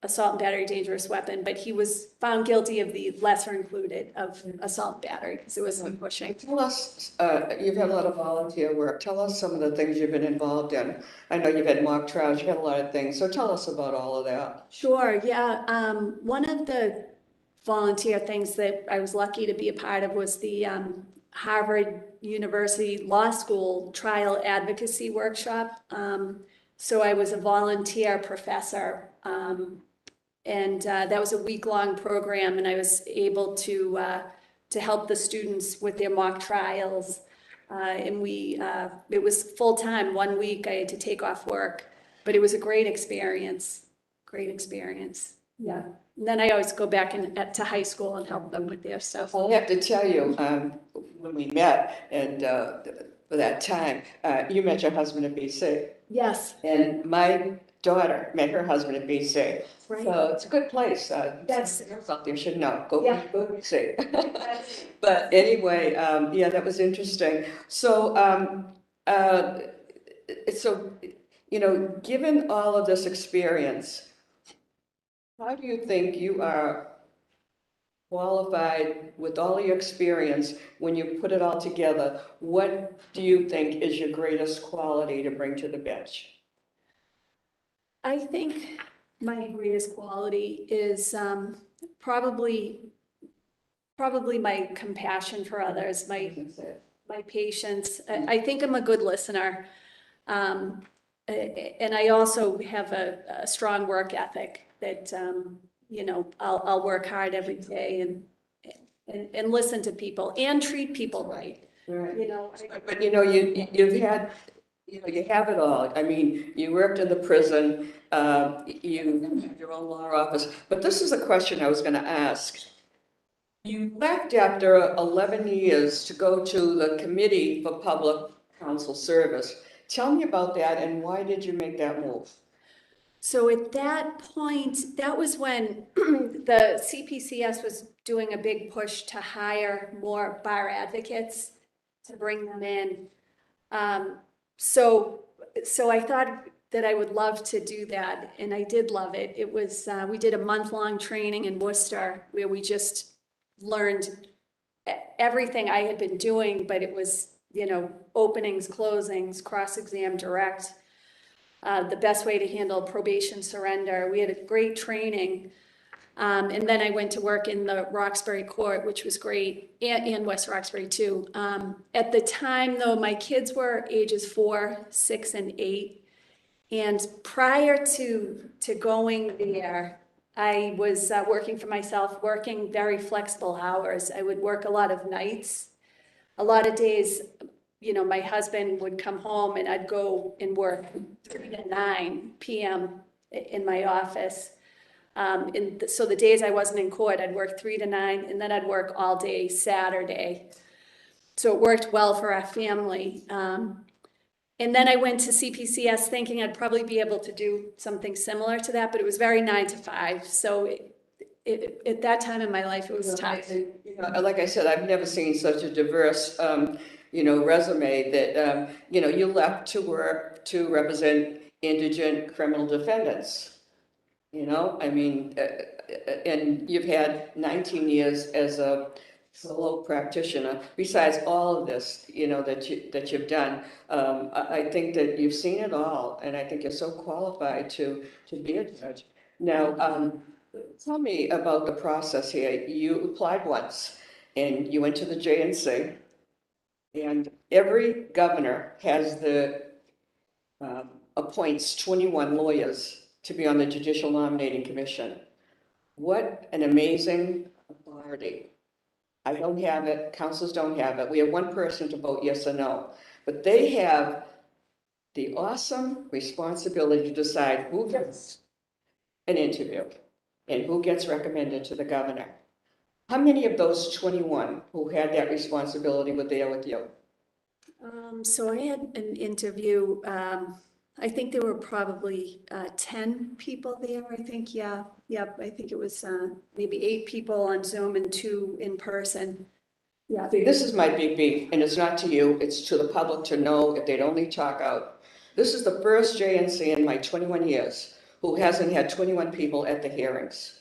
assault and battery dangerous weapon, but he was found guilty of the lesser included of assault and battery because it was some pushing. Tell us, you've had a lot of volunteer work. Tell us some of the things you've been involved in. I know you've had mock trials, you've had a lot of things, so tell us about all of that. Sure, yeah. One of the volunteer things that I was lucky to be a part of was the Harvard University Law School Trial Advocacy Workshop. So I was a volunteer professor, and that was a week-long program, and I was able to help the students with their mock trials. And it was full-time. 1 week I had to take off work, but it was a great experience. Yeah. And then I always go back to high school and help them with their stuff. I have to tell you, when we met and for that time, you met your husband at BC. Yes. And my daughter met her husband at BC. Right. So it's a good place. That's- Something you should know. Go Yeah. go to BC. But anyway, yeah, that was interesting. So, so, you know, given all of this experience, how do you think you are qualified with all your experience, when you put it all together, what do you think is your greatest quality to bring to the bench? I think my greatest quality is probably my compassion for others, my patience. I think I'm a good listener. And I also have a strong work ethic that, you know, I'll work hard every day and listen to people and treat people right. Right. You know, But you know, you've had, you know, you have it all. I mean, you worked in the prison, you have your own law office, but this is a question I was gonna ask. You left after 11 years to go to the Committee for Public Counsel Service. Tell me about that and why did you make that move? so at that point, that was when the CPCS was doing a big push to hire more bar advocates, to bring them in. So I thought that I would love to do that, and I did love it. It was, we did a month-long training in Worcester where we just learned everything I had been doing, but it was, you know, openings, closings, cross-exam, direct, the best way to handle probation surrender. We had a great training. And then I went to work in the Roxbury court, which was great, and West Roxbury too. At the time though, my kids were ages 4, 6, and 8. And prior to going there, I was working for myself, working very flexible hours. I would work a lot of nights, a lot of days. You know, my husband would come home and I'd go and work 3 to 9 p.m. in my office. So the days I wasn't in court, I'd work 3 to 9, and then I'd work all day Saturday. So it worked well for our family. And then I went to CPCS thinking I'd probably be able to do something similar to that, but it was very 9 to 5. So at that time in my life, it was tough. You know, like I said, I've never seen such a diverse, you know, resume that, you know, you left to work to represent indigent criminal defendants. You know, I mean, and you've had 19 years as a solo practitioner. Besides all of this, you know, that you've done, I think that you've seen it all, and I think you're so qualified to be a judge. Now, tell me about the process here. You applied once, and you went to the JNC, and every governor has appoints 21 lawyers to be on the Judicial Nominating Commission. What an amazing authority. I don't have it, councils don't have it. We have one person to vote yes or no, but they have the awesome responsibility to decide who gets an interview and who gets recommended to the governor. How many of those 21 who had that responsibility were there with you? So I had an interview, I think there were probably 10 people there, I think, yeah. Yep, I think it was maybe 8 people on Zoom and 2 in person. Yeah. See, this is my big beef, and it's not to you, it's to the public to know if they'd only talk out. This is the first JNC in my 21 years who hasn't had 21 people at the hearings.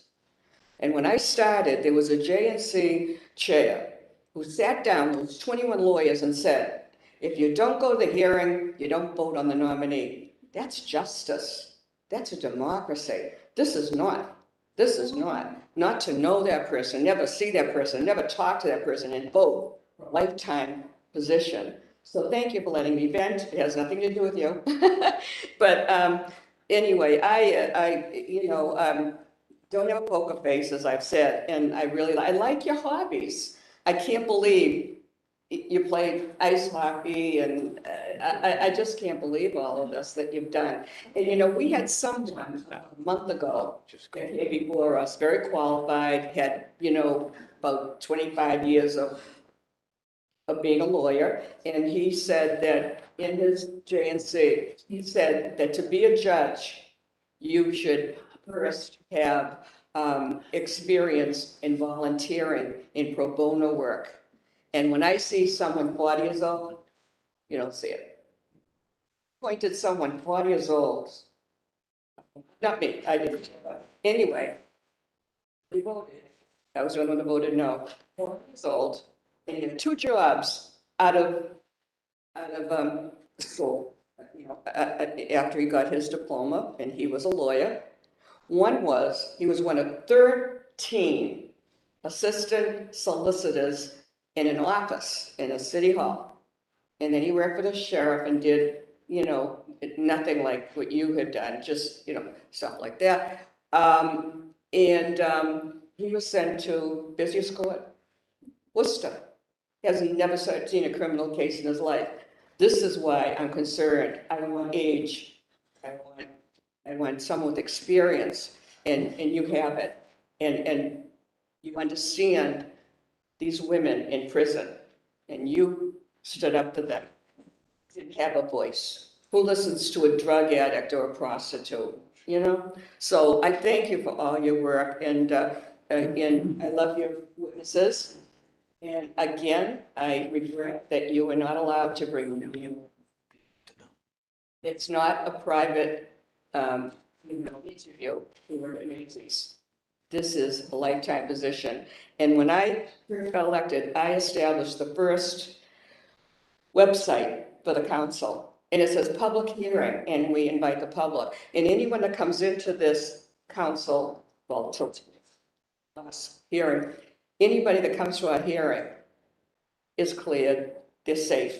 And when I started, there was a JNC chair who sat down with 21 lawyers and said, if you don't go to the hearing, you don't vote on the nominee. That's justice. That's a democracy. This is not. Not to know that person, never see that person, never talk to that person and vote for a lifetime position. So thank you for letting me vent. It has nothing to do with you. But anyway, I you know, don't have a poker face, as I've said, and I like your hobbies. I can't believe you played ice hockey, and I just can't believe all of this that you've done. And you know, we had someone a month ago that came before us, very qualified, had, you know, about 25 years of being a lawyer, and he said that in his JNC, he said that to be a judge, you should first have experience in volunteering in pro bono work. And when I see someone 40 years old, you don't see it. Pointed someone 40 years old. Not me, I didn't. Anyway, we voted. I was the one who voted no. 40 years old, and he had 2 jobs out of school, after he got his diploma, and he was a lawyer. One was, he was one of 13 assistant solicitors in an office in a city hall. And then he worked for the sheriff and did, nothing like what you had done, just, stuff like that. He was sent to business court, Worcester. He has never seen a criminal case in his life. This is why I'm concerned. I want age. I want someone with experience, and you have it. And you understand these women in prison, and you stood up to them. Didn't have a voice. Who listens to a drug addict or a prostitute, So I thank you for all your work, and I love your witnesses. And again, I regret that you were not allowed to bring them in. It's not a private, interview for agencies. This is a lifetime position. And when I first got elected, I established the first website for the council. And it says public hearing, and we invite the public. And anyone that comes into this council, well, till last hearing, anybody that comes to our hearing is cleared, they're safe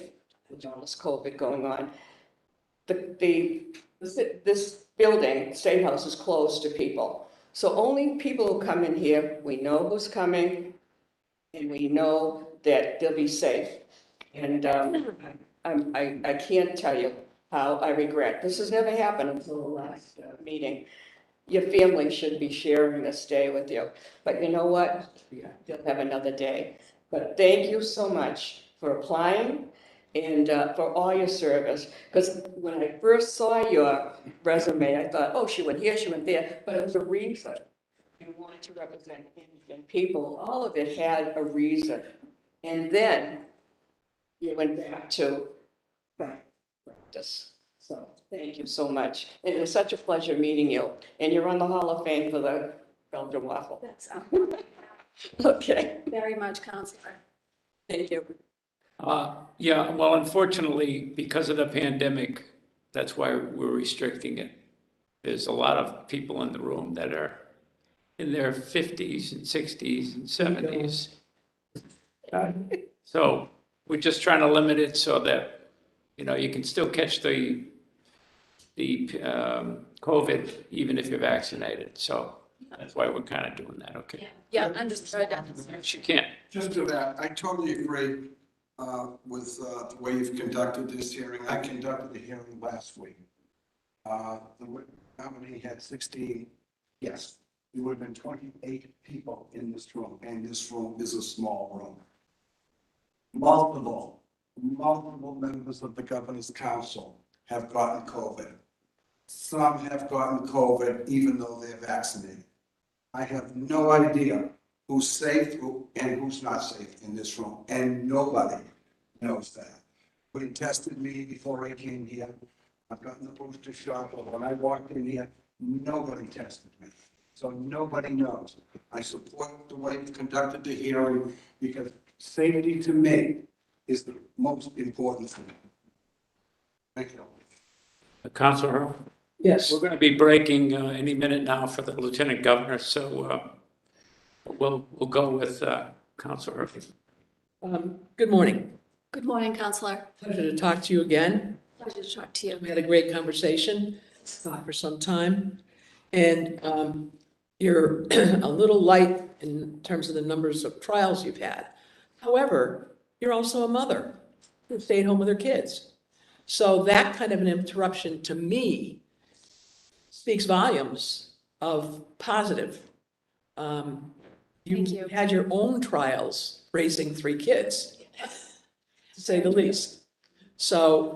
with all this COVID going on. This building, State House, is closed to people. So only people who come in here, we know who's coming, and we know that they'll be safe. And I can't tell you how I regret. This has never happened until the last meeting. Your family should be sharing this day with you. But you know what? They'll have another day. But thank you so much for applying and for all your service. Because when I first saw your resume, I thought, oh, she went here, she went there. But it was a reason. You wanted to represent Indian people. All of it had a reason. And then you went back to practice. So thank you so much. It was such a pleasure meeting you. And you're on the Hall of Fame for the Belgian waffle. That's Okay. very much, Counselor. Thank you. Yeah, well, unfortunately, because of the pandemic, that's why we're restricting it. There's a lot of people in the room that are in their 50s and 60s and 70s. So we're just trying to limit it so that, you can still catch the COVID even if you're vaccinated. So that's why we're kind of doing that, okay? Yeah, understood. She can't. Just to that, I totally agree with the way you've conducted this hearing. I conducted the hearing last week. The nominee had 16, yes, there would have been 28 people in this room, and this room is a small room. Multiple members of the governor's council have gotten COVID. Some have gotten COVID even though they're vaccinated. I have no idea who's safe and who's not safe in this room, and nobody knows that. When he tested me before I came here, I've gotten the booster shot, but when I walked in here, nobody tested me. So nobody knows. I support the way you conducted the hearing because safety to me is the most important thing. Thank you. Councilor, Yes. we're going to be breaking any minute now for the Lieutenant Governor, so we'll go with Councilor. Good morning. Good morning, Counselor. Pleasure to talk to you again. Pleasure to talk to you. We had a great conversation for some time. And you're a little light in terms of the numbers of trials you've had. However, you're also a mother who stayed home with her kids. So that kind of an interruption to me speaks volumes of positive. Thank You you. had your own trials raising 3 kids, to say the least. So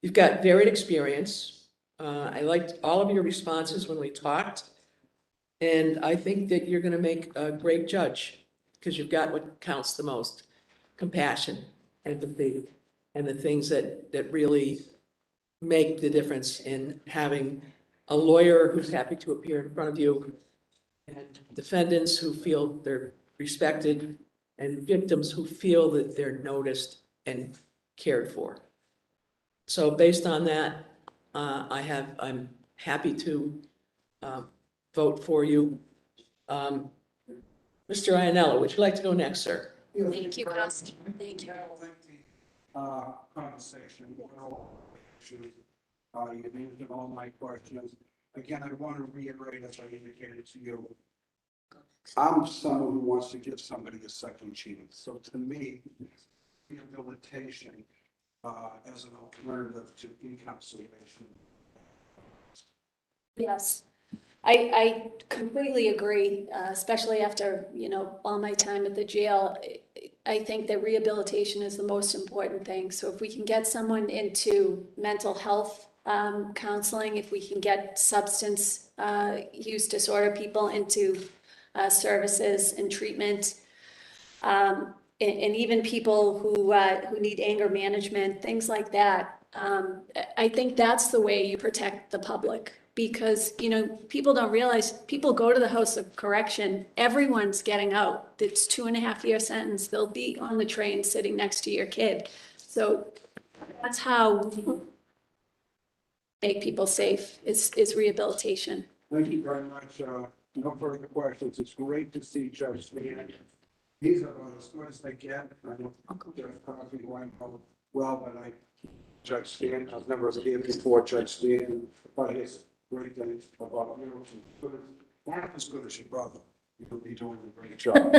you've got varied experience. I liked all of your responses when we talked. And I think that you're gonna make a great judge, because you've got what counts the most: compassion, empathy, and the things that really make the difference in having a lawyer who's happy to appear in front of you, and defendants who feel they're respected, and victims who feel that they're noticed and cared for. So based on that, I'm happy to vote for you. Mr. Ianello, would you like to go next, sir? Thank you, Counselor. Thank you. Conversation. You answered all my questions. Again, I want to reiterate, as I indicated to you, I'm someone who wants to give somebody a second chance. So to me, rehabilitation as an alternative to incarceration. Yes, I completely agree, especially after, all my time at the jail. I think that rehabilitation is the most important thing. So if we can get someone into mental health counseling, if we can get substance use disorder people into services and treatment, and even people who need anger management, things like that. I think that's the way you protect the public, because, people don't realize, people go to the house of correction, everyone's getting out. It's 2.5-year sentence. They'll be on the train sitting next to your kid. So that's how we make people safe, is rehabilitation. Thank you very much. No further questions. It's great to see Judge Stan. These are about as good as they get. I don't Judge Crosby went well, but Judge Stan, I was never here before Judge Stan, but his great things about you. Half as good as your brother. You'll be doing a great job.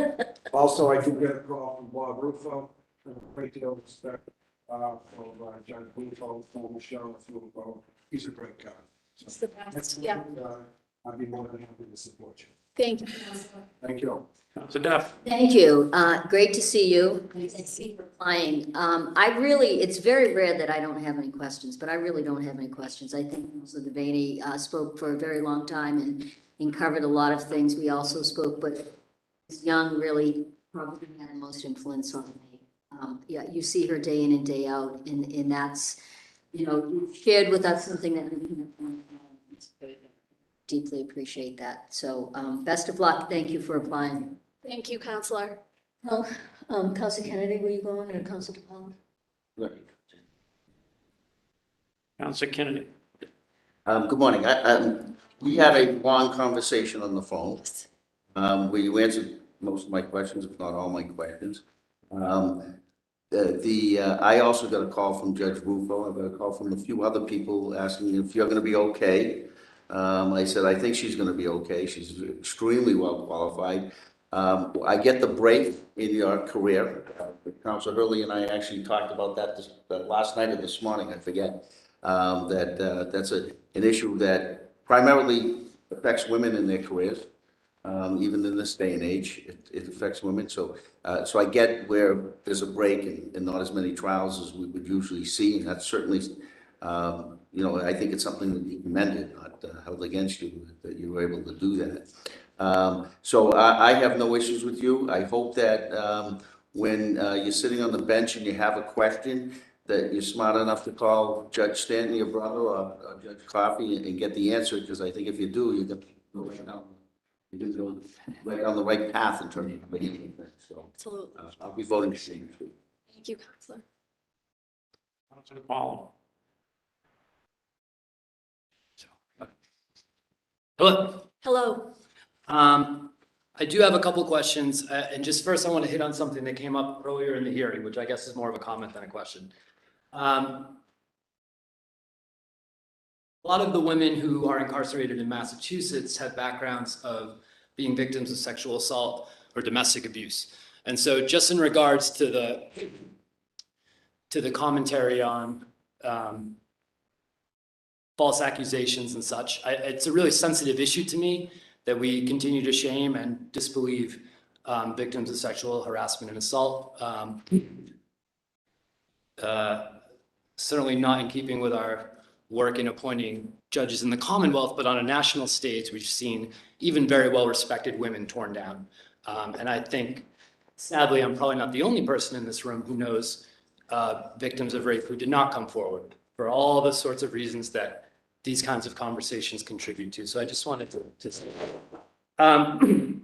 Also, I do get a call from Bob Rufo, and a great deal of respect for Judge Rufo, former sheriff Rufo. He's a great guy. So, It's the best, yeah. I'd be more than happy to support you. Thank you. Thank you. Counselor Duff. Thank you. Great to see you. Thank you for applying. It's very rare that I don't have any questions, but I really don't have any questions. I think Councilor Devaney spoke for a very long time and covered a lot of things. We also spoke, but Ms. Young really probably had the most influence on me. Yeah, you see her day in and day out, and that's, you've shared with us something that we deeply appreciate that. So best of luck. Thank you for applying. Thank you, Counselor. Oh, Councilor Kennedy, were you going, or Councilor DePaul? Counselor Kennedy. Good morning. We had a long conversation on the phone, where you answered most of my questions, if not all my questions. I also got a call from Judge Rufo. I got a call from a few other people asking if you're going to be okay. I said, I think she's going to be okay. She's extremely well qualified. I get the break in your career. Councilor Hurley and I actually talked about that last night or this morning, I forget. That's an issue that primarily affects women in their careers. Even in this day and age, it affects women. So I get where there's a break and not as many trials as we would usually see. And that's certainly, I think it's something to be commended, not held against you, that you were able to do that. So I have no issues with you. I hope that when you're sitting on the bench and you have a question, that you're smart enough to call Judge Stanton, your brother, or Judge Coffey, and get the answer, because I think if you do, you're going to go right down. You do go right on the right path in terms of making things. So Absolutely. I'll be voting to see. Thank you, Counselor. Counselor DePaul. Hello. Hello. I do have a couple questions, and just first I want to hit on something that came up earlier in the hearing, which I guess is more of a comment than a question. A lot of the women who are incarcerated in Massachusetts have backgrounds of being victims of sexual assault or domestic abuse. And so just in regards to the commentary on false accusations and such, it's a really sensitive issue to me that we continue to shame and disbelieve victims of sexual harassment and assault. Certainly not in keeping with our work in appointing judges in the Commonwealth, but on a national stage, we've seen even very well-respected women torn down. And I think, sadly, I'm probably not the only person in this room who knows victims of rape who did not come forward for all the sorts of reasons that these kinds of conversations contribute to. So I just wanted to say that.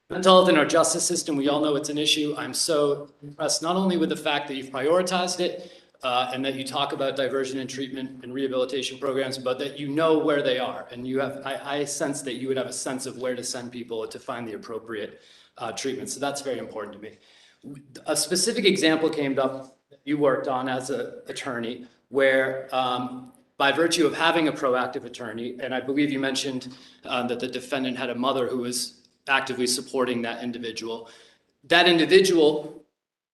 Mental health in our justice system, we all know it's an issue. I'm so impressed not only with the fact that you've prioritized it and that you talk about diversion and treatment and rehabilitation programs, but that you know where they are. And you have, I sense that you would have a sense of where to send people to find the appropriate treatment. So that's very important to me. A specific example came up that you worked on as an attorney where by virtue of having a proactive attorney, and I believe you mentioned that the defendant had a mother who was actively supporting that individual. That individual,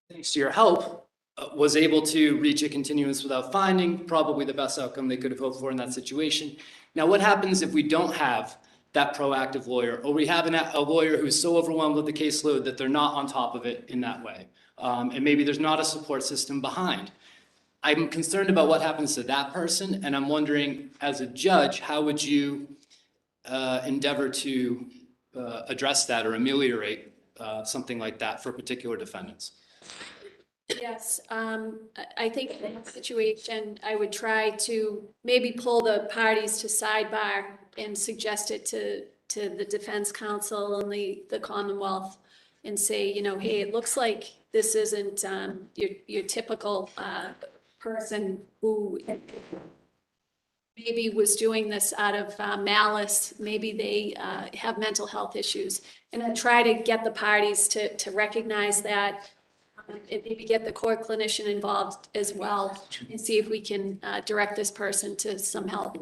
thanks to your help, was able to reach a continuance without finding, probably the best outcome they could have hoped for in that situation. Now, what happens if we don't have that proactive lawyer, or we have a lawyer who's so overwhelmed with the caseload that they're not on top of it in that way? And maybe there's not a support system behind. I'm concerned about what happens to that person, and I'm wondering, as a judge, how would you endeavor to address that or ameliorate something like that for particular defendants? Yes, I think in that situation, I would try to maybe pull the parties to sidebar and suggest it to the defense counsel and the Commonwealth and say, you know, hey, it looks like this isn't your typical person who maybe was doing this out of malice. Maybe they have mental health issues. And I try to get the parties to recognize that and maybe get the court clinician involved as well and see if we can direct this person to some help.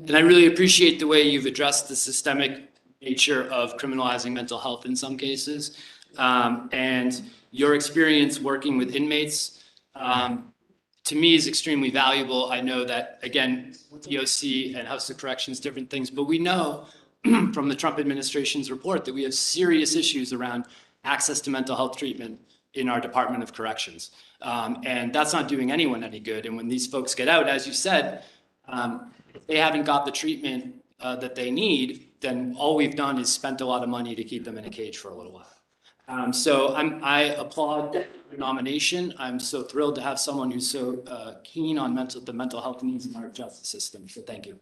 And I really appreciate the way you've addressed the systemic nature of criminalizing mental health in some cases. And your experience working with inmates, to me, is extremely valuable. I know that, again, DOC and House of Corrections, different things, but we know from the Trump administration's report that we have serious issues around access to mental health treatment in our Department of Corrections. And that's not doing anyone any good. And when these folks get out, as you said, if they haven't got the treatment that they need, then all we've done is spent a lot of money to keep them in a cage for a little while. So I applaud your nomination. I'm so thrilled to have someone who's so keen on the mental health needs in our justice system. So thank you.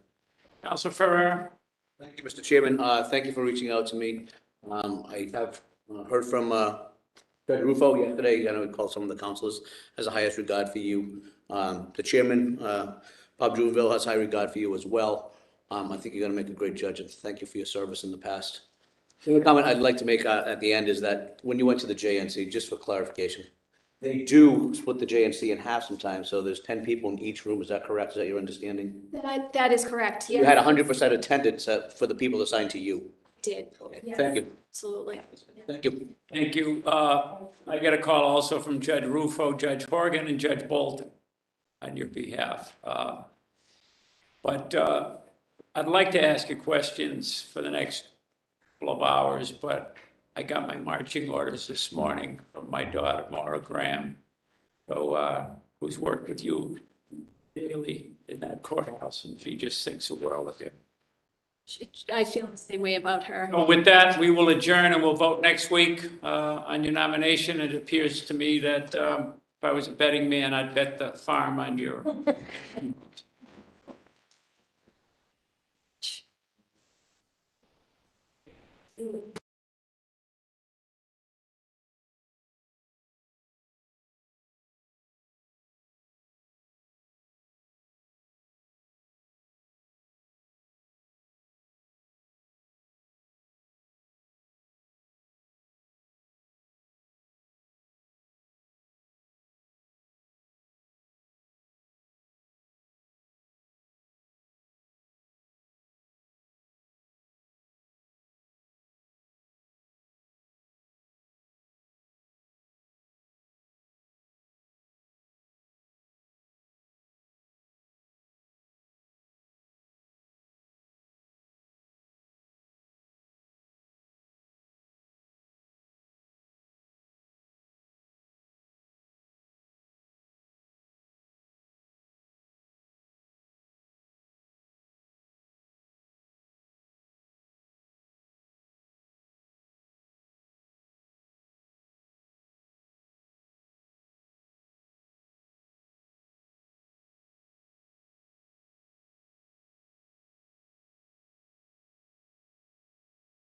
Councilor Ferrer. Thank you, Mr. Chairman. Thank you for reaching out to me. I have heard from Judge Rufo yesterday. I know he called some of the councilors, has the highest regard for you. The chairman, Bob Juveville, has high regard for you as well. I think you're going to make a great judge, and thank you for your service in the past. The only comment I'd like to make at the end is that when you went to the JNC, just for clarification, they do split the JNC in half sometimes, so there's 10 people in each room. Is that correct? Is that your understanding? That is correct. You had 100% attendance for the people assigned to you. Did. Okay. Yes, Thank you. absolutely. Thank you. Thank you. I got a call also from Judge Rufo, Judge Horgan, and Judge Bolton on your behalf. But I'd like to ask you questions for the next couple of hours, but I got my marching orders this morning from my daughter, Maura Graham, who's worked with you daily in that courthouse, and she just thinks the world of you. I feel the same way about her. So with that, we will adjourn and we'll vote next week on your nomination. It appears to me that if I was a betting man, I'd bet the farm on your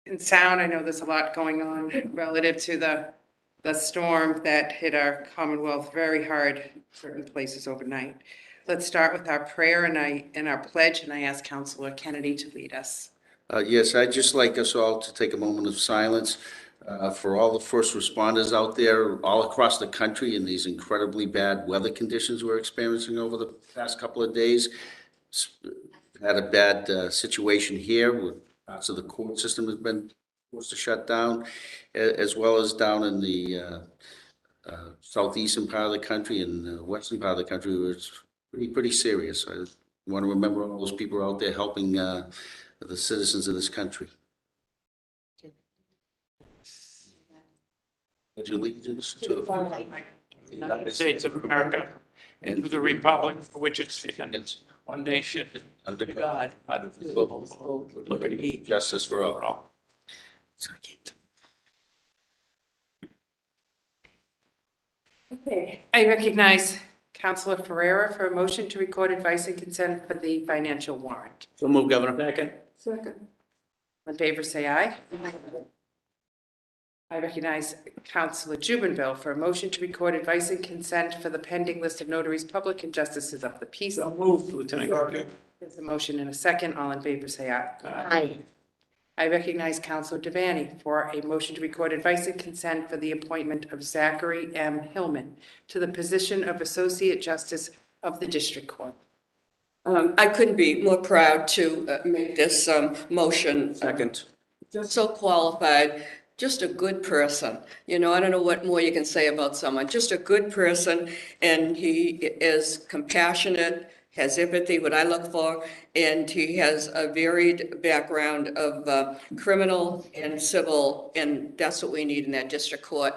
in sound. I know there's a lot going on relative to the storm that hit our Commonwealth very hard in certain places overnight. Let's start with our prayer and our pledge, and I ask Councilor Kennedy to lead us. Yes, I'd just like us all to take a moment of silence for all the first responders out there all across the country in these incredibly bad weather conditions we're experiencing over the past couple of days. Had a bad situation here where parts of the court system has been forced to shut down, as well as down in the southeastern part of the country and western part of the country where it's pretty serious. I want to remember all those people out there helping the citizens of this country. Pledge allegiance to the United States of America and to the republic for which it stands, one nation, under God, indivisible, with liberty, justice for all. Okay, I recognize Councilor Ferreira for a motion to record advice and consent for the financial warrant. So move, Governor. Second. Second. All in favor, say aye. I recognize Councilor Jubenville for a motion to record advice and consent for the pending list of notaries public and justices of the peace. So moved, Lieutenant Governor. There's a motion and a second. All in favor, say aye. Aye. I recognize Councilor Devaney for a motion to record advice and consent for the appointment of Zachary M. Hillman to the position of Associate Justice of the District Court. I couldn't be more proud to make this motion. Second. Just so qualified, just a good person. You know, I don't know what more you can say about someone, just a good person, and he is compassionate, has empathy, what I look for, and he has a varied background of criminal and civil, and that's what we need in that district court.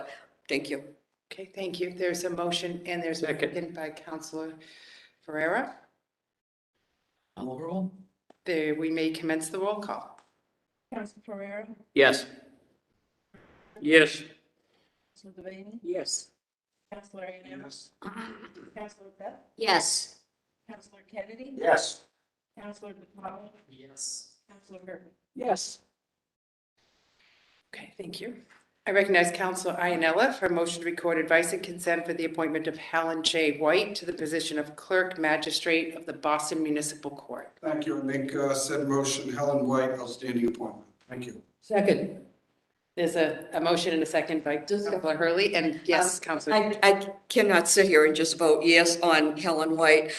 Thank you. Okay, thank you. There's a motion and there's a second by Councilor Ferreira. Roll. There, we may commence the roll call. Councilor Ferreira? Yes. Yes. Councilor Devaney? Yes. Councilor Iannello? Councilor Beck? Yes. Councilor Kennedy? Yes. Councilor DePaulo? Yes. Councilor Murphy? Yes. Okay, thank you. I recognize Councilor Iannella for a motion to record advice and consent for the appointment of Helen J. White to the position of Clerk Magistrate of the Boston Municipal Court. Thank you. I make said motion, Helen White, outstanding appointment. Thank you. Second. There's a motion and a second by Councilor Hurley, and yes, Councilor. I cannot sit here and just vote yes on Helen White.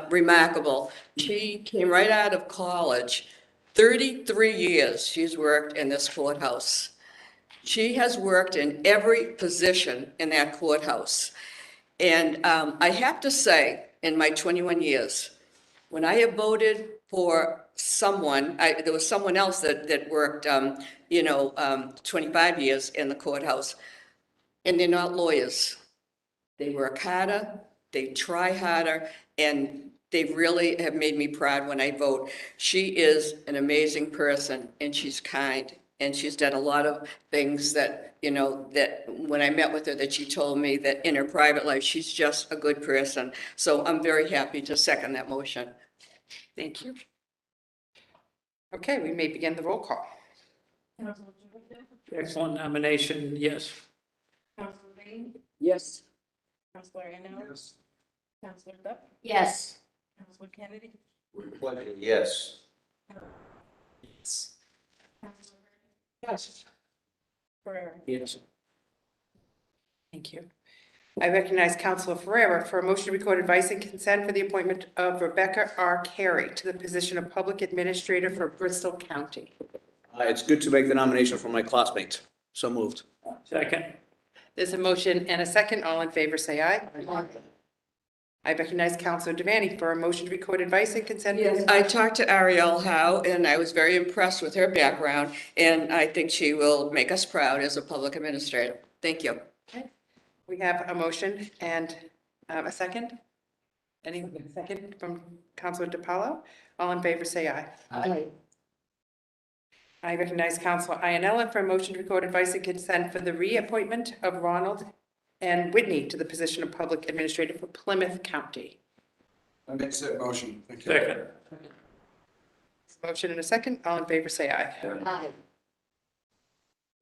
Remarkable. She came right out of college. 33 years she's worked in this courthouse. She has worked in every position in that courthouse. And I have to say, in my 21 years, when I have voted for someone, there was someone else that worked, 25 years in the courthouse, and they're not lawyers. They work harder, they try harder, and they really have made me proud when I vote. She is an amazing person, and she's kind, and she's done a lot of things that, that when I met with her, that she told me that in her private life, she's just a good person. So I'm very happy to second that motion. Thank you. Okay, we may begin the roll call. Councilor Jubenville? Excellent nomination, yes. Councilor Devaney? Yes. Councilor Iannello? Yes. Councilor Beck? Yes. Councilor Kennedy? With pleasure, yes. Yes. Councilor Yes. Ferreira? Yes. Thank you. I recognize Councilor Ferreira for a motion to record advice and consent for the appointment of Rebecca R. Carey to the position of Public Administrator for Bristol County. It's good to make the nomination for my classmate. So moved. Second. There's a motion and a second. All in favor, say aye. I recognize Councilor Devaney for a motion to record advice and consent. Yes, I talked to Ariel Howe, and I was very impressed with her background, and I think she will make us proud as a public administrator. Thank you. We have a motion and a second. Any second from Councilor DiPaolo? All in favor, say aye. Aye. I recognize Councilor Iannella for a motion to record advice and consent for the reappointment of Ronald and Whitney to the position of Public Administrator for Plymouth County. I make said motion. Thank you. Second. Motion and a second. All in favor, say aye. Aye.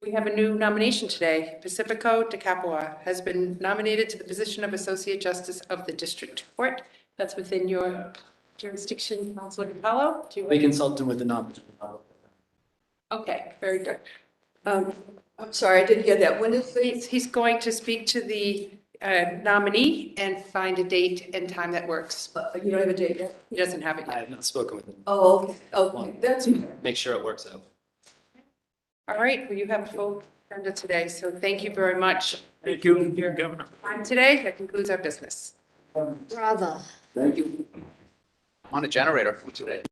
We have a new nomination today. Pacifico De Capua has been nominated to the position of Associate Justice of the District Court. That's within your jurisdiction, Councilor Capello. Do you? We consulted with the nominee. Okay, very good. I'm sorry, I didn't hear that. When is the, He's going to speak to the nominee and find a date and time that works. you don't have a date yet? He doesn't have it I yet. have not spoken with him. Oh, okay, that's, Make sure it works out. All right, well, you have a full agenda today, so thank you very much. Thank you, Governor. Time today, that concludes our business. Bravo. Thank you. On a generator today.